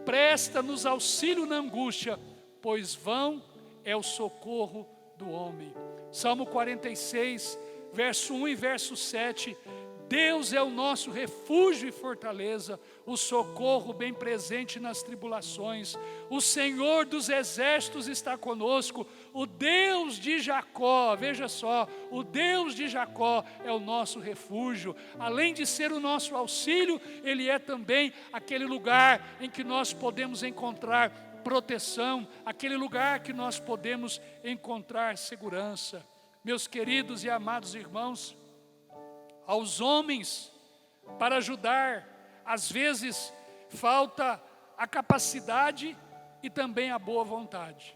presta-nos auxílio na angústia, pois vão é o socorro do homem. Salmo 46, verso 1 e verso 7, Deus é o nosso refúgio e fortaleza, o socorro bem presente nas tribulações. O Senhor dos exércitos está conosco, o Deus de Jacó, veja só, o Deus de Jacó é o nosso refúgio. Além de ser o nosso auxílio, Ele é também aquele lugar em que nós podemos encontrar proteção, aquele lugar que nós podemos encontrar segurança. Meus queridos e amados irmãos, aos homens, para ajudar, às vezes falta a capacidade e também a boa vontade.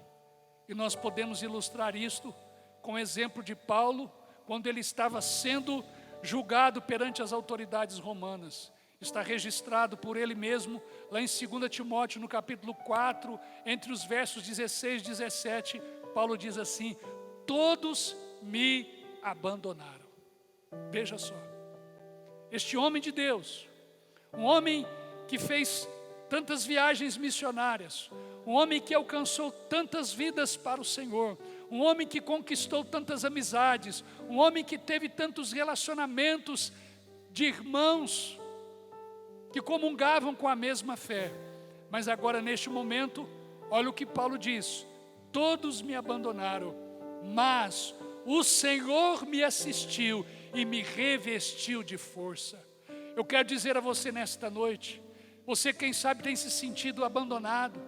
E nós podemos ilustrar isto com o exemplo de Paulo, quando ele estava sendo julgado perante as autoridades romanas. Está registrado por ele mesmo, lá em 2 Timóteo, no capítulo 4, entre os versos 16 e 17, Paulo diz assim: todos me abandonaram. Veja só, este homem de Deus, um homem que fez tantas viagens missionárias, um homem que alcançou tantas vidas para o Senhor, um homem que conquistou tantas amizades, um homem que teve tantos relacionamentos de irmãos que comungavam com a mesma fé. Mas agora neste momento, olha o que Paulo diz: todos me abandonaram, mas o Senhor me assistiu e me revestiu de força. Eu quero dizer a você nesta noite, você quem sabe tem se sentido abandonado,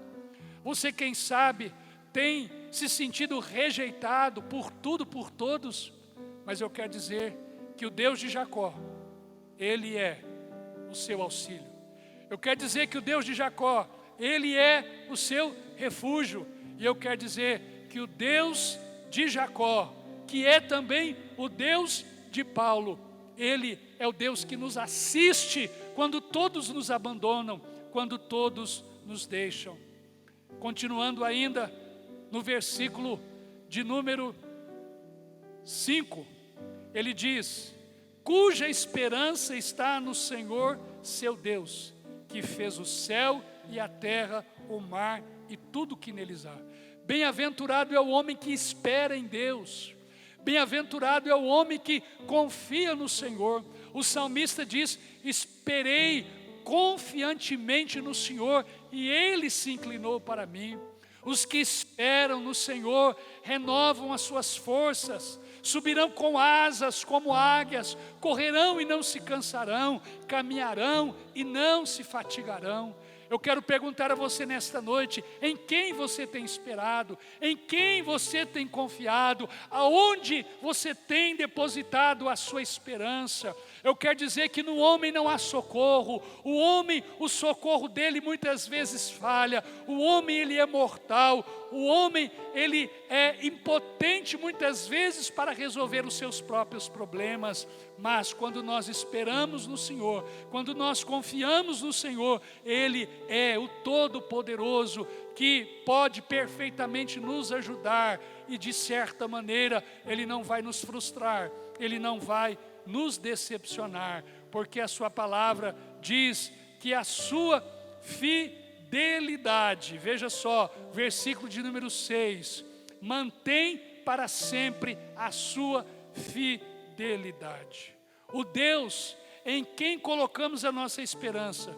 você quem sabe tem se sentido rejeitado por tudo, por todos, mas eu quero dizer que o Deus de Jacó, Ele é o seu auxílio. Eu quero dizer que o Deus de Jacó, Ele é o seu refúgio. E eu quero dizer que o Deus de Jacó, que é também o Deus de Paulo, Ele é o Deus que nos assiste quando todos nos abandonam, quando todos nos deixam. Continuando ainda no versículo de número 5, ele diz: cuja esperança está no Senhor seu Deus, que fez o céu e a terra, o mar e tudo que neles há. Bem-aventurado é o homem que espera em Deus, bem-aventurado é o homem que confia no Senhor. O salmista diz: esperei confiantemente no Senhor e Ele se inclinou para mim. Os que esperam no Senhor renovam as suas forças, subirão com asas como águias, correrão e não se cansarão, caminharão e não se fatigarão. Eu quero perguntar a você nesta noite, em quem você tem esperado, em quem você tem confiado, aonde você tem depositado a sua esperança? Eu quero dizer que no homem não há socorro, o homem, o socorro dele muitas vezes falha, o homem ele é mortal, o homem ele é impotente muitas vezes para resolver os seus próprios problemas, mas quando nós esperamos no Senhor, quando nós confiamos no Senhor, Ele é o Todo-Poderoso que pode perfeitamente nos ajudar e de certa maneira Ele não vai nos frustrar, Ele não vai nos decepcionar, porque a sua palavra diz que a sua fidelidade, veja só, versículo de número 6, mantém para sempre a sua fidelidade. O Deus em quem colocamos a nossa esperança,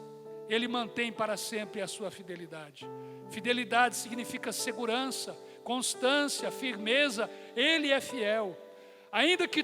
Ele mantém para sempre a sua fidelidade. Fidelidade significa segurança, constância, firmeza. Ele é fiel. Ainda que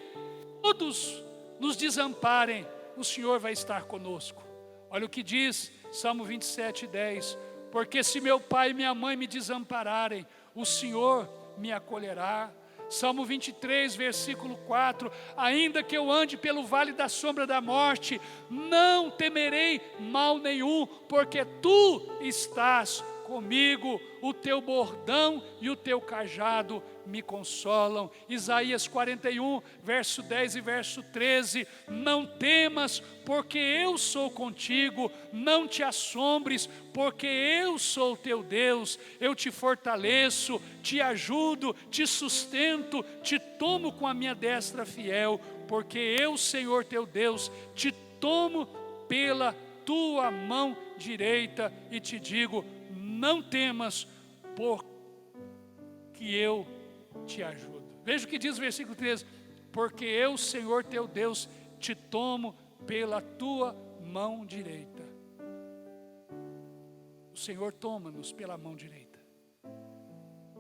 todos nos desamparem, o Senhor vai estar conosco. Olha o que diz Salmo 27:10: porque se meu pai e minha mãe me desampararem, o Senhor me acolherá. Salmo 23, versículo 4: ainda que eu ande pelo vale da sombra da morte, não temerei mal nenhum, porque tu estás comigo, o teu bordão e o teu cajado me consolam. Isaías 41, verso 10 e verso 13: não temas, porque eu sou contigo, não te assombres, porque eu sou teu Deus, eu te fortaleço, te ajudo, te sustento, te tomo com a minha destra fiel, porque eu, Senhor teu Deus, te tomo pela tua mão direita e te digo: não temas, porque eu te ajudo. Veja o que diz o versículo 13: porque eu, Senhor teu Deus, te tomo pela tua mão direita. O Senhor toma-nos pela mão direita.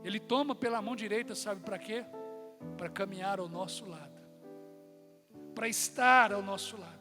Ele toma pela mão direita, sabe para quê? Para caminhar ao nosso lado, para estar ao nosso lado.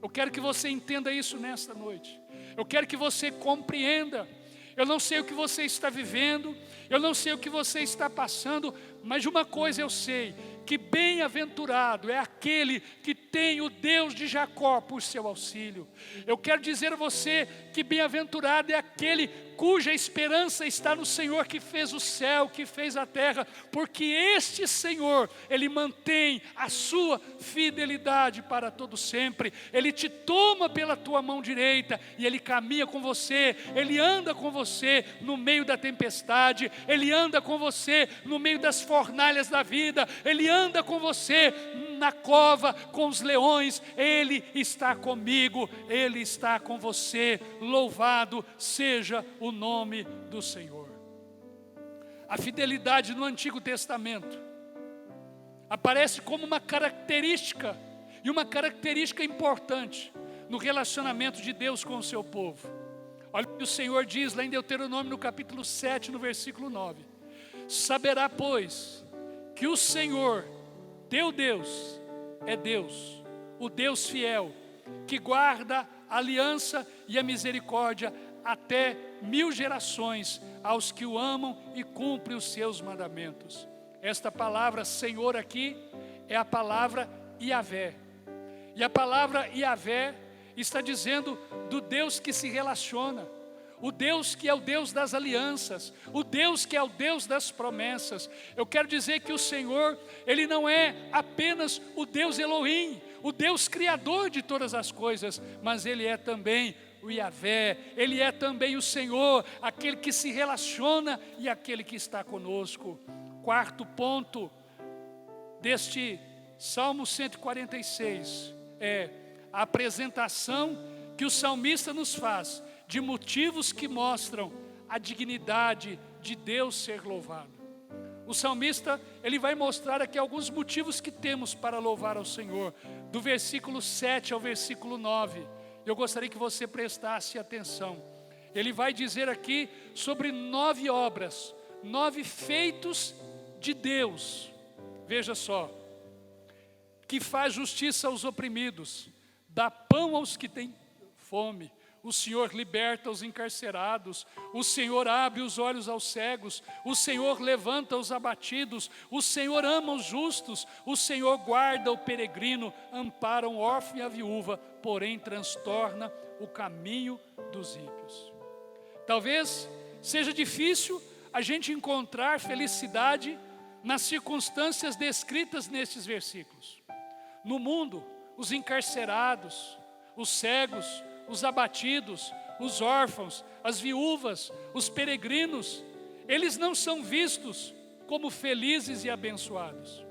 Eu quero que você entenda isso nesta noite. Eu quero que você compreenda. Eu não sei o que você está vivendo, eu não sei o que você está passando, mas de uma coisa eu sei, que bem-aventurado é aquele que tem o Deus de Jacó por seu auxílio. Eu quero dizer a você que bem-aventurado é aquele cuja esperança está no Senhor que fez o céu, que fez a terra, porque este Senhor, Ele mantém a sua fidelidade para todo sempre. Ele te toma pela tua mão direita e Ele caminha com você, Ele anda com você no meio da tempestade, Ele anda com você no meio das fornalhas da vida, Ele anda com você na cova com os leões. Ele está comigo, Ele está com você. Louvado seja o nome do Senhor. A fidelidade no Antigo Testamento aparece como uma característica, e uma característica importante no relacionamento de Deus com o seu povo. Olha o que o Senhor diz lá em Deuteronômio no capítulo 7, no versículo 9: saberá, pois, que o Senhor, teu Deus, é Deus, o Deus fiel, que guarda a aliança e a misericórdia até 1000 gerações aos que o amam e cumprem os seus mandamentos. Esta palavra Senhor aqui é a palavra Yahvé. E a palavra Yahvé está dizendo do Deus que se relaciona, o Deus que é o Deus das alianças, o Deus que é o Deus das promessas. Eu quero dizer que o Senhor, Ele não é apenas o Deus Elohim, o Deus criador de todas as coisas, mas Ele é também o Yahvé, Ele é também o Senhor, aquele que se relaciona e aquele que está conosco. Quarto ponto deste Salmo 146 é a apresentação que o salmista nos faz de motivos que mostram a dignidade de Deus ser louvado. O salmista, ele vai mostrar aqui alguns motivos que temos para louvar ao Senhor, do versículo 7 ao versículo 9. Eu gostaria que você prestasse atenção. Ele vai dizer aqui sobre 9 obras, 9 feitos de Deus. Veja só: que faz justiça aos oprimidos, dá pão aos que têm fome, o Senhor liberta os encarcerados, o Senhor abre os olhos aos cegos, o Senhor levanta os abatidos, o Senhor ama os justos, o Senhor guarda o peregrino, ampara o órfão e a viúva, porém transtorna o caminho dos ímpios. Talvez seja difícil a gente encontrar felicidade nas circunstâncias descritas nestes versículos. No mundo, os encarcerados, os cegos, os abatidos, os órfãos, as viúvas, os peregrinos, eles não são vistos como felizes e abençoados.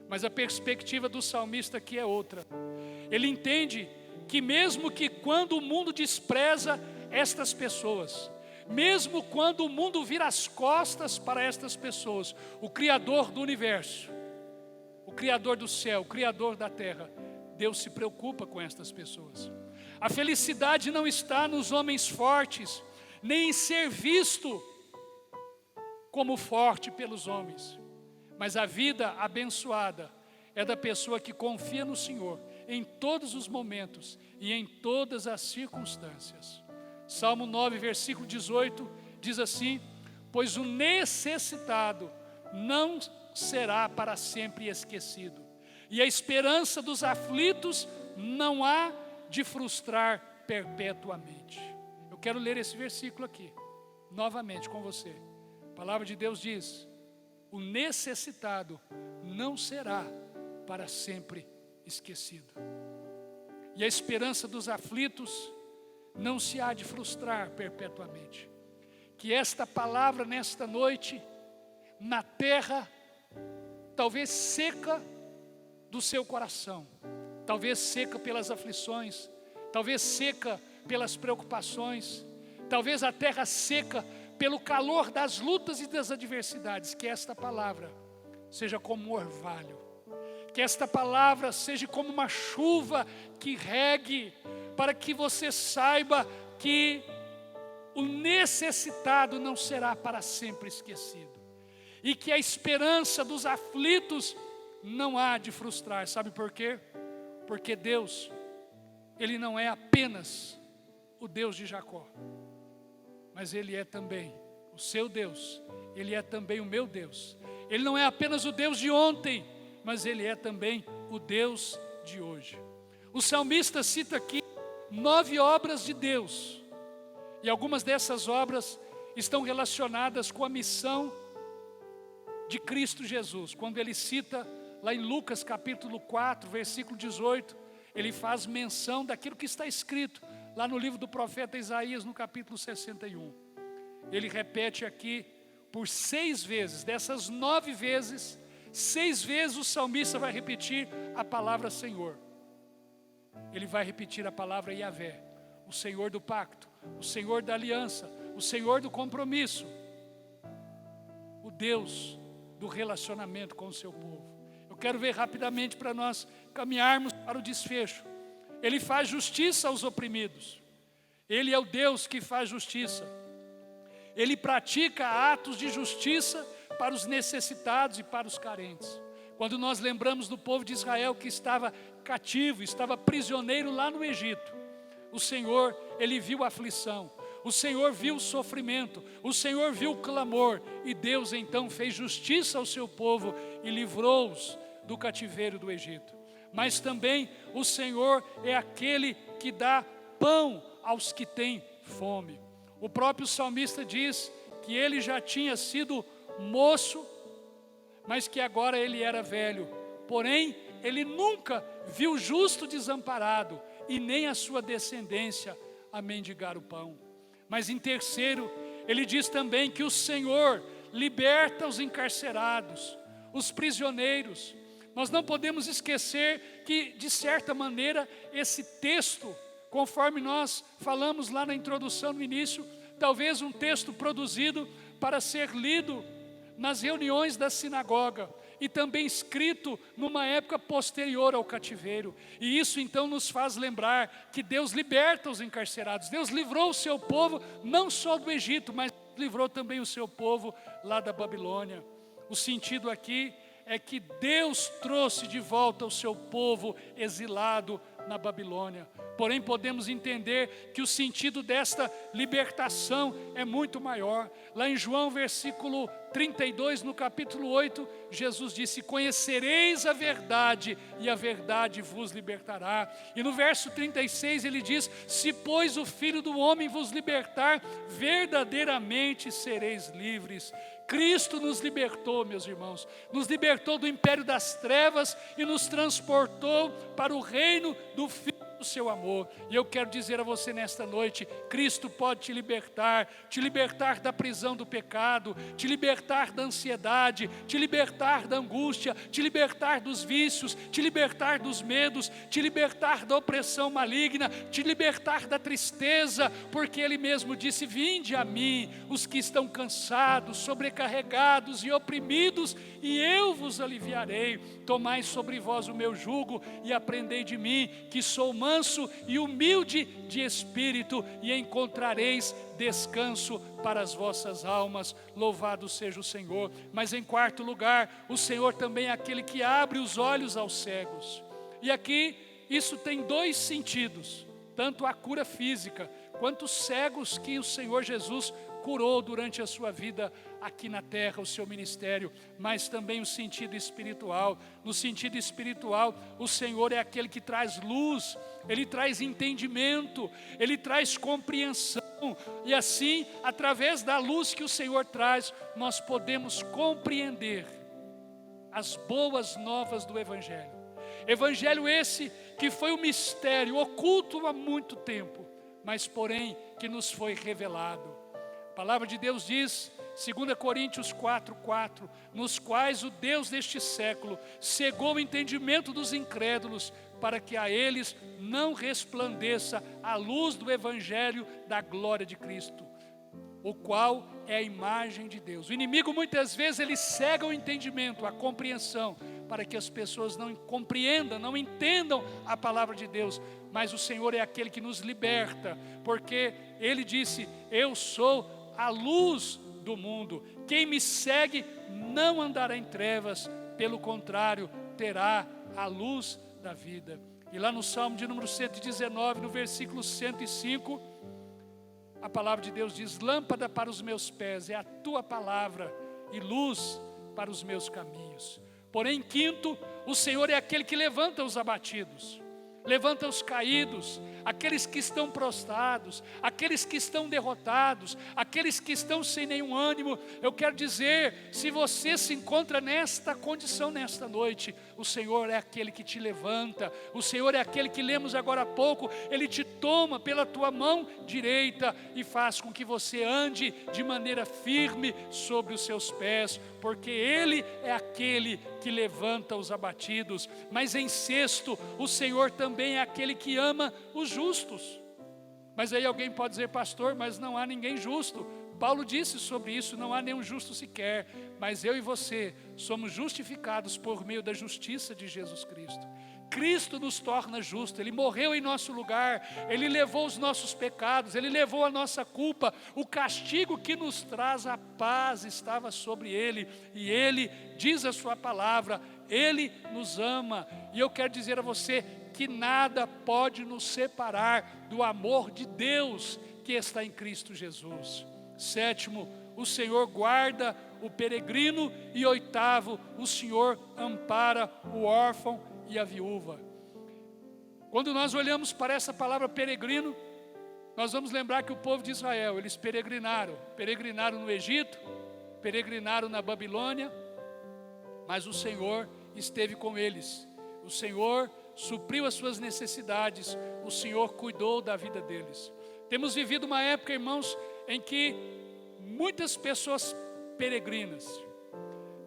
Mas a perspectiva do salmista aqui é outra. Ele entende que mesmo que quando o mundo despreza estas pessoas, mesmo quando o mundo vira as costas para estas pessoas, o Criador do universo, o Criador do céu, o Criador da terra, Deus se preocupa com estas pessoas. A felicidade não está nos homens fortes, nem em ser visto como forte pelos homens, mas a vida abençoada é da pessoa que confia no Senhor em todos os momentos e em todas as circunstâncias. Salmo 9, versículo 18 diz assim: pois o necessitado não será para sempre esquecido, e a esperança dos aflitos não há de frustrar perpetuamente. Eu quero ler esse versículo aqui, novamente com você. A palavra de Deus diz: o necessitado não será para sempre esquecido, e a esperança dos aflitos não se há de frustrar perpetuamente. Que esta palavra nesta noite, na terra, talvez seca do seu coração, talvez seca pelas aflições, talvez seca pelas preocupações, talvez a terra seca pelo calor das lutas e das adversidades, que esta palavra seja como um orvalho, que esta palavra seja como uma chuva que regue, para que você saiba que o necessitado não será para sempre esquecido, e que a esperança dos aflitos não há de frustrar. Sabe por quê? Porque Deus, Ele não é apenas o Deus de Jacó, mas Ele é também o seu Deus, Ele é também o meu Deus. Ele não é apenas o Deus de ontem, mas Ele é também o Deus de hoje. O salmista cita aqui 9 obras de Deus, e algumas dessas obras estão relacionadas com a missão de Cristo Jesus. Quando ele cita lá em Lucas capítulo 4, versículo 18, ele faz menção daquilo que está escrito lá no livro do profeta Isaías, no capítulo 61. Ele repete aqui por 6 vezes, dessas 9 vezes, 6 vezes o salmista vai repetir a palavra Senhor. Ele vai repetir a palavra Yahvé, o Senhor do pacto, o Senhor da aliança, o Senhor do compromisso, o Deus do relacionamento com o seu povo. Eu quero ver rapidamente para nós caminharmos para o desfecho. Ele faz justiça aos oprimidos. Ele é o Deus que faz justiça. Ele pratica atos de justiça para os necessitados e para os carentes. Quando nós lembramos do povo de Israel que estava cativo, estava prisioneiro lá no Egito, o Senhor, Ele viu a aflição, o Senhor viu o sofrimento, o Senhor viu o clamor, e Deus então fez justiça ao seu povo e livrou-os do cativeiro do Egito. Mas também o Senhor é aquele que dá pão aos que têm fome. O próprio salmista diz que ele já tinha sido moço, mas que agora ele era velho. Porém, ele nunca viu o justo desamparado e nem a sua descendência a mendigar o pão. Mas em terceiro, ele diz também que o Senhor liberta os encarcerados, os prisioneiros. Nós não podemos esquecer que, de certa maneira, esse texto, conforme nós falamos lá na introdução, no início, talvez um texto produzido para ser lido nas reuniões da sinagoga e também escrito numa época posterior ao cativeiro. E isso então nos faz lembrar que Deus liberta os encarcerados. Deus livrou o seu povo não só do Egito, mas livrou também o seu povo lá da Babilônia. O sentido aqui é que Deus trouxe de volta o seu povo exilado na Babilônia. Porém, podemos entender que o sentido desta libertação é muito maior. Lá em João, versículo 32, no capítulo 8, Jesus disse: conhecereis a verdade, e a verdade vos libertará. E no verso 36 ele diz: se pois o Filho do Homem vos libertar, verdadeiramente sereis livres. Cristo nos libertou, meus irmãos, nos libertou do império das trevas e nos transportou para o reino do Filho do seu amor. E eu quero dizer a você nesta noite: Cristo pode te libertar da prisão do pecado, te libertar da ansiedade, te libertar da angústia, te libertar dos vícios, te libertar dos medos, te libertar da opressão maligna, te libertar da tristeza, porque Ele mesmo disse: vinde a mim, os que estão cansados, sobrecarregados e oprimidos, e eu vos aliviarei. Tomai sobre vós o meu jugo e aprendei de mim, que sou manso e humilde de espírito, e encontrareis descanso para as vossas almas. Louvado seja o Senhor. Mas em quarto lugar, o Senhor também é aquele que abre os olhos aos cegos. E aqui isso tem dois sentidos, tanto a cura física quanto os cegos que o Senhor Jesus curou durante a sua vida aqui na terra, o seu ministério, mas também o sentido espiritual. No sentido espiritual, o Senhor é aquele que traz luz, Ele traz entendimento, Ele traz compreensão, e assim, através da luz que o Senhor traz, nós podemos compreender as boas novas do Evangelho. Evangelho esse que foi um mistério oculto há muito tempo, mas porém que nos foi revelado. A palavra de Deus diz, 2 Coríntios 4:4, nos quais o Deus deste século cegou o entendimento dos incrédulos, para que a eles não resplandeça a luz do Evangelho da glória de Cristo, o qual é a imagem de Deus. O inimigo muitas vezes ele cega o entendimento, a compreensão, para que as pessoas não compreendam, não entendam a palavra de Deus. Mas o Senhor é aquele que nos liberta, porque Ele disse: eu sou a luz do mundo. Quem me segue não andará em trevas, pelo contrário, terá a luz da vida. E lá no Salmo de número 119, no versículo 105, a palavra de Deus diz: lâmpada para os meus pés é a tua palavra e luz para os meus caminhos. Porém, quinto, o Senhor é aquele que levanta os abatidos, levanta os caídos, aqueles que estão prostrados, aqueles que estão derrotados, aqueles que estão sem nenhum ânimo. Eu quero dizer, se você se encontra nesta condição nesta noite, o Senhor é aquele que te levanta, o Senhor é aquele que lemos agora há pouco, Ele te toma pela tua mão direita e faz com que você ande de maneira firme sobre os seus pés, porque Ele é aquele que levanta os abatidos. Mas em sexto, o Senhor também é aquele que ama os justos. Mas aí alguém pode dizer: pastor, mas não há ninguém justo. Paulo disse sobre isso: não há nenhum justo sequer. Mas eu e você somos justificados por meio da justiça de Jesus Cristo. Cristo nos torna justos, Ele morreu em nosso lugar, Ele levou os nossos pecados, Ele levou a nossa culpa, o castigo que nos traz a paz estava sobre Ele, e Ele diz a sua palavra, Ele nos ama, e eu quero dizer a você que nada pode nos separar do amor de Deus que está em Cristo Jesus. Sétimo, o Senhor guarda o peregrino, e oitavo, o Senhor ampara o órfão e a viúva. Quando nós olhamos para essa palavra peregrino, nós vamos lembrar que o povo de Israel, eles peregrinaram no Egito, peregrinaram na Babilônia, mas o Senhor esteve com eles, o Senhor supriu as suas necessidades, o Senhor cuidou da vida deles. Temos vivido uma época, irmãos, em que muitas pessoas peregrinas,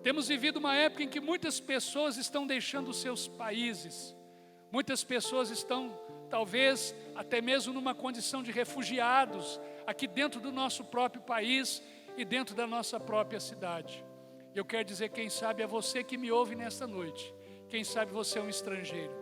temos vivido uma época em que muitas pessoas estão deixando os seus países, muitas pessoas estão, talvez, até mesmo numa condição de refugiados, aqui dentro do nosso próprio país e dentro da nossa própria cidade. Eu quero dizer, quem sabe é você que me ouve nesta noite, quem sabe você é um estrangeiro,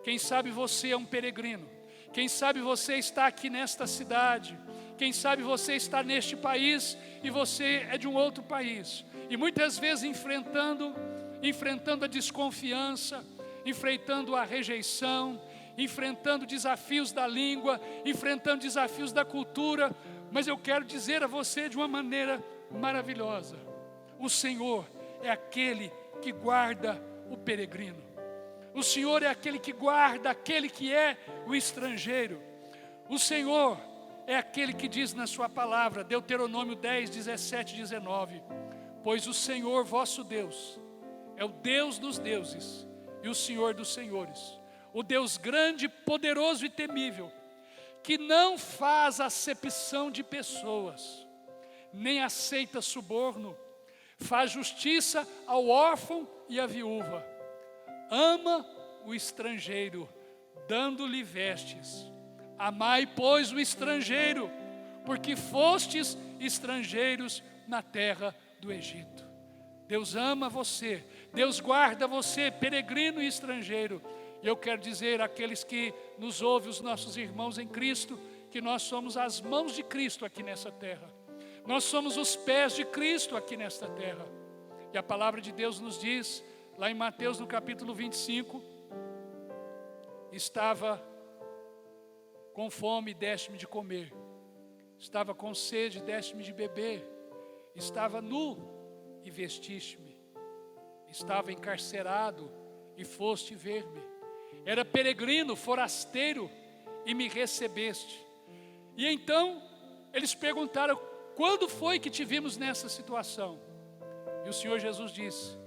quem sabe você é um peregrino, quem sabe você está aqui nesta cidade, quem sabe você está neste país e você é de um outro país, e muitas vezes enfrentando a desconfiança, enfrentando a rejeição, enfrentando desafios da língua, enfrentando desafios da cultura, mas eu quero dizer a você de uma maneira maravilhosa, o Senhor é aquele que guarda o peregrino, o Senhor é aquele que guarda aquele que é o estrangeiro, o Senhor é aquele que diz na sua palavra, Deuteronômio 10, 17 e 19, pois o Senhor vosso Deus é o Deus dos deuses e o Senhor dos senhores, o Deus grande, poderoso e temível, que não faz acepção de pessoas, nem aceita suborno, faz justiça ao órfão e à viúva, ama o estrangeiro, dando-lhe vestes. Amai, pois, o estrangeiro, porque fostes estrangeiros na terra do Egito. Deus ama você, Deus guarda você, peregrino e estrangeiro. E eu quero dizer àqueles que nos ouvem, os nossos irmãos em Cristo, que nós somos as mãos de Cristo aqui nessa terra. Nós somos os pés de Cristo aqui nesta terra. E a palavra de Deus nos diz, lá em Mateus no capítulo 25, estava com fome, deste-me de comer, estava com sede, deste-me de beber, estava nu e vestiste-me, estava encarcerado e foste ver-me, era peregrino, forasteiro e me recebeste. E então eles perguntaram, quando foi que te vimos nessa situação? E o Senhor Jesus disse,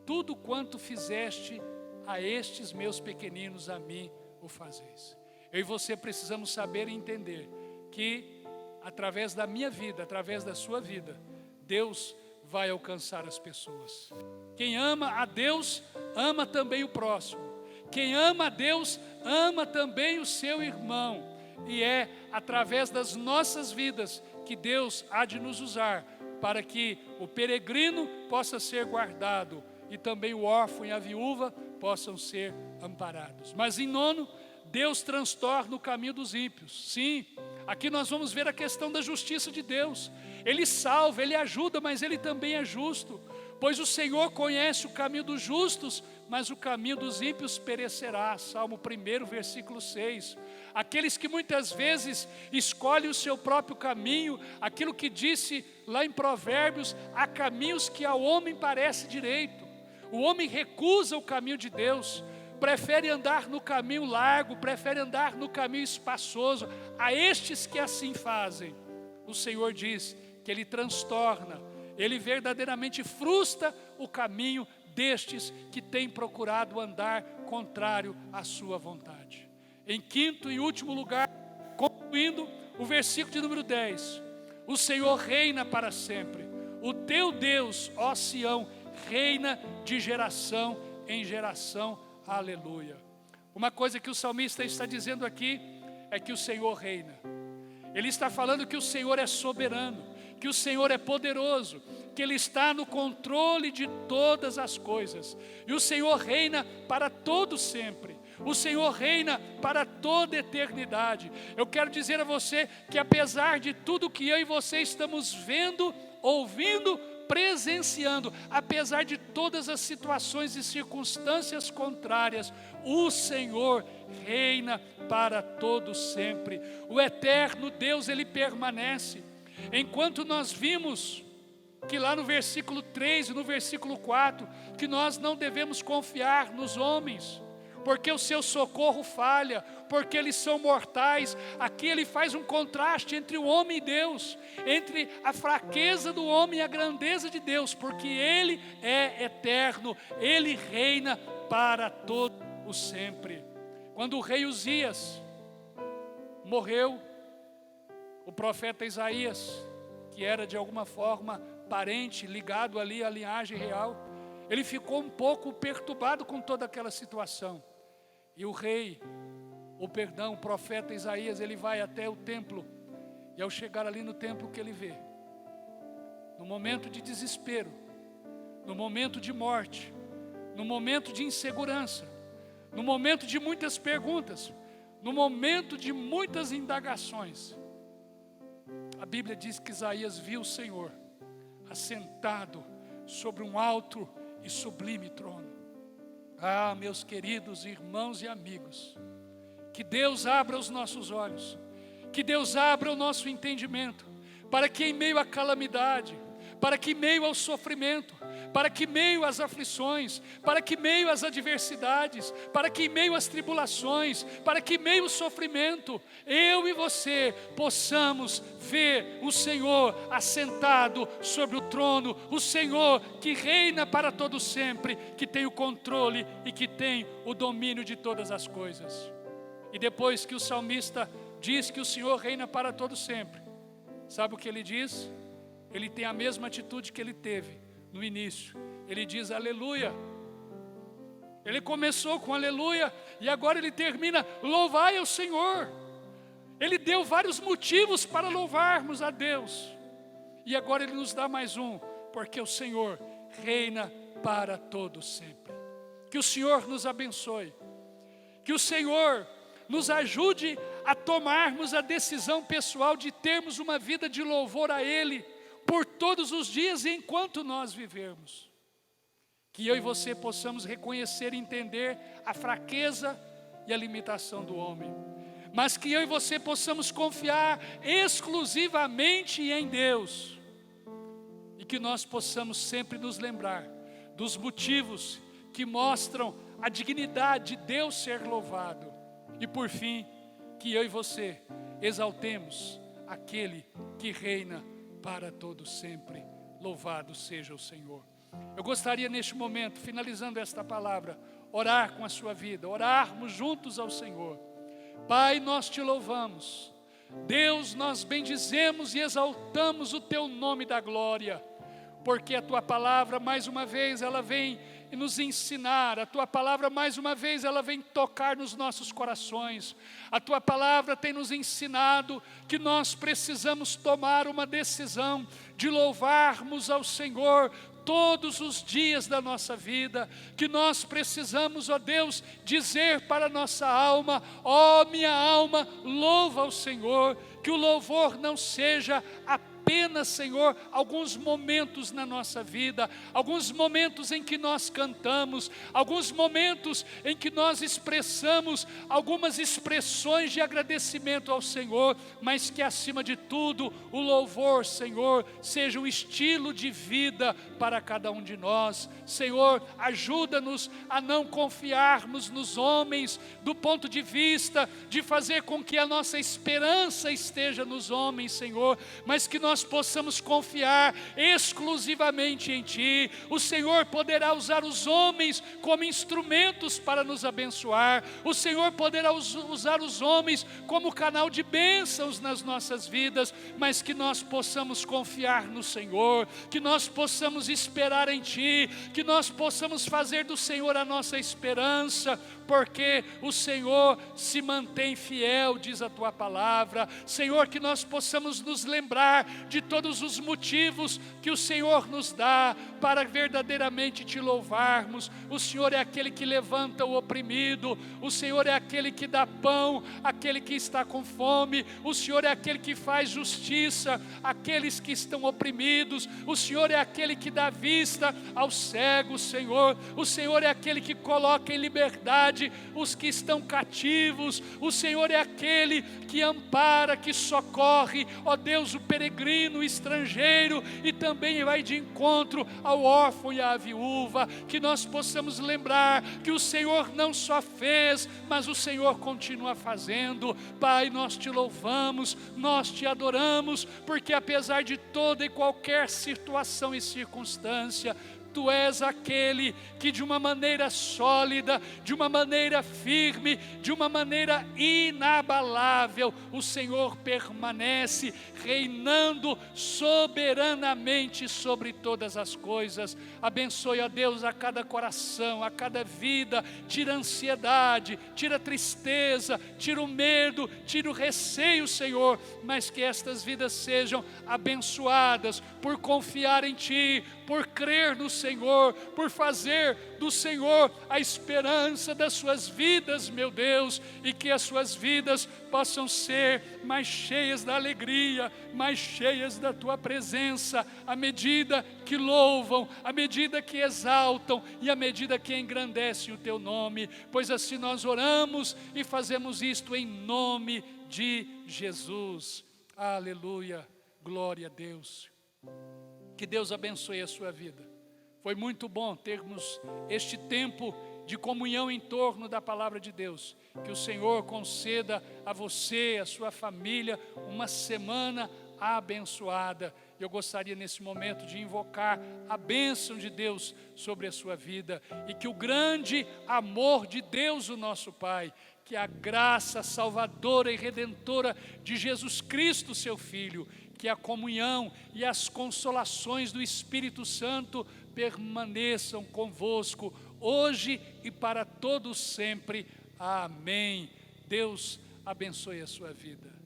tudo quanto fizeste a estes meus pequeninos, a mim o fazeis. Eu e você precisamos saber e entender que através da minha vida, através da sua vida, Deus vai alcançar as pessoas. Quem ama a Deus, ama também o próximo. Quem ama a Deus, ama também o seu irmão. E é através das nossas vidas que Deus há de nos usar para que o peregrino possa ser guardado e também o órfão e a viúva possam ser amparados. Mas em nono, Deus transtorna o caminho dos ímpios. Sim, aqui nós vamos ver a questão da justiça de Deus. Ele salva, Ele ajuda, mas Ele também é justo. Pois o Senhor conhece o caminho dos justos, mas o caminho dos ímpios perecerá. Salmo 1, versículo 6. Aqueles que muitas vezes escolhem o seu próprio caminho, aquilo que disse lá em Provérbios, há caminhos que ao homem parece direito. O homem recusa o caminho de Deus, prefere andar no caminho largo, prefere andar no caminho espaçoso. A estes que assim fazem, o Senhor diz que Ele transtorna, Ele verdadeiramente frustra o caminho destes que têm procurado andar contrário à sua vontade. Em quinto e último lugar, concluindo o versículo de número 10, o Senhor reina para sempre, o teu Deus, ó Sião, reina de geração em geração, aleluia. Uma coisa que o salmista está dizendo aqui, é que o Senhor reina. Ele está falando que o Senhor é soberano, que o Senhor é poderoso, que Ele está no controle de todas as coisas. E o Senhor reina para todo sempre. O Senhor reina para toda eternidade. Eu quero dizer a você que apesar de tudo que eu e você estamos vendo, ouvindo, presenciando, apesar de todas as situações e circunstâncias contrárias, o Senhor reina para todo sempre. O eterno Deus, Ele permanece. Enquanto nós vimos que lá no versículo 3 e no versículo 4, que nós não devemos confiar nos homens, porque o seu socorro falha, porque eles são mortais. Aqui ele faz um contraste entre o homem e Deus, entre a fraqueza do homem e a grandeza de Deus, porque Ele é eterno, Ele reina para todo o sempre. Quando o rei Uzias morreu, o profeta Isaías, que era de alguma forma parente, ligado ali à linhagem real, ele ficou um pouco perturbado com toda aquela situação. E o profeta Isaías, ele vai até o templo, e ao chegar ali no templo, o que ele vê? No momento de desespero, no momento de morte, no momento de insegurança, no momento de muitas perguntas, no momento de muitas indagações, a Bíblia diz que Isaías viu o Senhor assentado sobre um alto e sublime trono. Ah, meus queridos irmãos e amigos, que Deus abra os nossos olhos, que Deus abra o nosso entendimento, para que em meio à calamidade, para que em meio ao sofrimento, para que em meio às aflições, para que em meio às adversidades, para que em meio às tribulações, para que em meio ao sofrimento, eu e você possamos ver o Senhor assentado sobre o trono, o Senhor que reina para todo sempre, que tem o controle e que tem o domínio de todas as coisas. E depois que o salmista diz que o Senhor reina para todo sempre, sabe o que ele diz? Ele tem a mesma atitude que ele teve no início. Ele diz aleluia. Ele começou com aleluia e agora ele termina, louvai ao Senhor. Ele deu vários motivos para louvarmos a Deus. E agora ele nos dá mais um, porque o Senhor reina para todo sempre. Que o Senhor nos abençoe. Que o Senhor nos ajude a tomarmos a decisão pessoal de termos uma vida de louvor a Ele por todos os dias enquanto nós vivermos. Que eu e você possamos reconhecer e entender a fraqueza e a limitação do homem, mas que eu e você possamos confiar exclusivamente em Deus, e que nós possamos sempre nos lembrar dos motivos que mostram a dignidade de Deus ser louvado, e por fim, que eu e você exaltemos aquele que reina para todo sempre. Louvado seja o Senhor. Eu gostaria neste momento, finalizando esta palavra, orar com a sua vida, orarmos juntos ao Senhor. Pai, nós te louvamos. Deus, nós bendizemos e exaltamos o teu nome da glória, porque a tua palavra mais uma vez ela vem nos ensinar, a tua palavra mais uma vez ela vem tocar nos nossos corações. A tua palavra tem nos ensinado que nós precisamos tomar uma decisão de louvarmos ao Senhor todos os dias da nossa vida, que nós precisamos, ó Deus, dizer para a nossa alma, ó minha alma, louva ao Senhor, que o louvor não seja apenas, Senhor, alguns momentos na nossa vida, alguns momentos em que nós cantamos, alguns momentos em que nós expressamos algumas expressões de agradecimento ao Senhor, mas que acima de tudo, o louvor, Senhor, seja um estilo de vida para cada um de nós. Senhor, ajuda-nos a não confiarmos nos homens do ponto de vista de fazer com que a nossa esperança esteja nos homens, Senhor, mas que nós possamos confiar exclusivamente em Ti. O Senhor poderá usar os homens como instrumentos para nos abençoar. O Senhor poderá usar os homens como canal de bênçãos nas nossas vidas, mas que nós possamos confiar no Senhor, que nós possamos esperar em Ti, que nós possamos fazer do Senhor a nossa esperança, porque o Senhor se mantém fiel, diz a Tua palavra. Senhor, que nós possamos nos lembrar de todos os motivos que o Senhor nos dá para verdadeiramente te louvarmos. O Senhor é aquele que levanta o oprimido, o Senhor é aquele que dá pão àquele que está com fome, o Senhor é aquele que faz justiça àqueles que estão oprimidos, o Senhor é aquele que dá vista aos cegos, Senhor. O Senhor é aquele que coloca em liberdade os que estão cativos, o Senhor é aquele que ampara, que socorre, ó Deus, o peregrino, o estrangeiro, e também vai de encontro ao órfão e à viúva. Que nós possamos lembrar que o Senhor não só fez, mas o Senhor continua fazendo. Pai, nós te louvamos, nós te adoramos, porque apesar de toda e qualquer situação e circunstância, Tu és aquele que de uma maneira sólida, de uma maneira firme, de uma maneira inabalável, o Senhor permanece reinando soberanamente sobre todas as coisas. Abençoe, ó Deus, a cada coração, a cada vida. Tira a ansiedade, tira a tristeza, tira o medo, tira o receio, Senhor, mas que estas vidas sejam abençoadas por confiar em Ti, por crer no Senhor, por fazer do Senhor a esperança das suas vidas, meu Deus, e que as suas vidas possam ser mais cheias da alegria, mais cheias da Tua presença, à medida que louvam, à medida que exaltam e à medida que engrandecem o Teu nome, pois assim nós oramos e fazemos isto em nome de Jesus. Aleluia, glória a Deus. Que Deus abençoe a sua vida. Foi muito bom termos este tempo de comunhão em torno da palavra de Deus. Que o Senhor conceda a você, a sua família, uma semana abençoada. Eu gostaria nesse momento de invocar a bênção de Deus sobre a sua vida, e que o grande amor de Deus, o nosso Pai, que a graça salvadora e redentora de Jesus Cristo, seu Filho, que a comunhão e as consolações do Espírito Santo permaneçam convosco, hoje e para todos sempre. Amém. Deus abençoe a sua vida.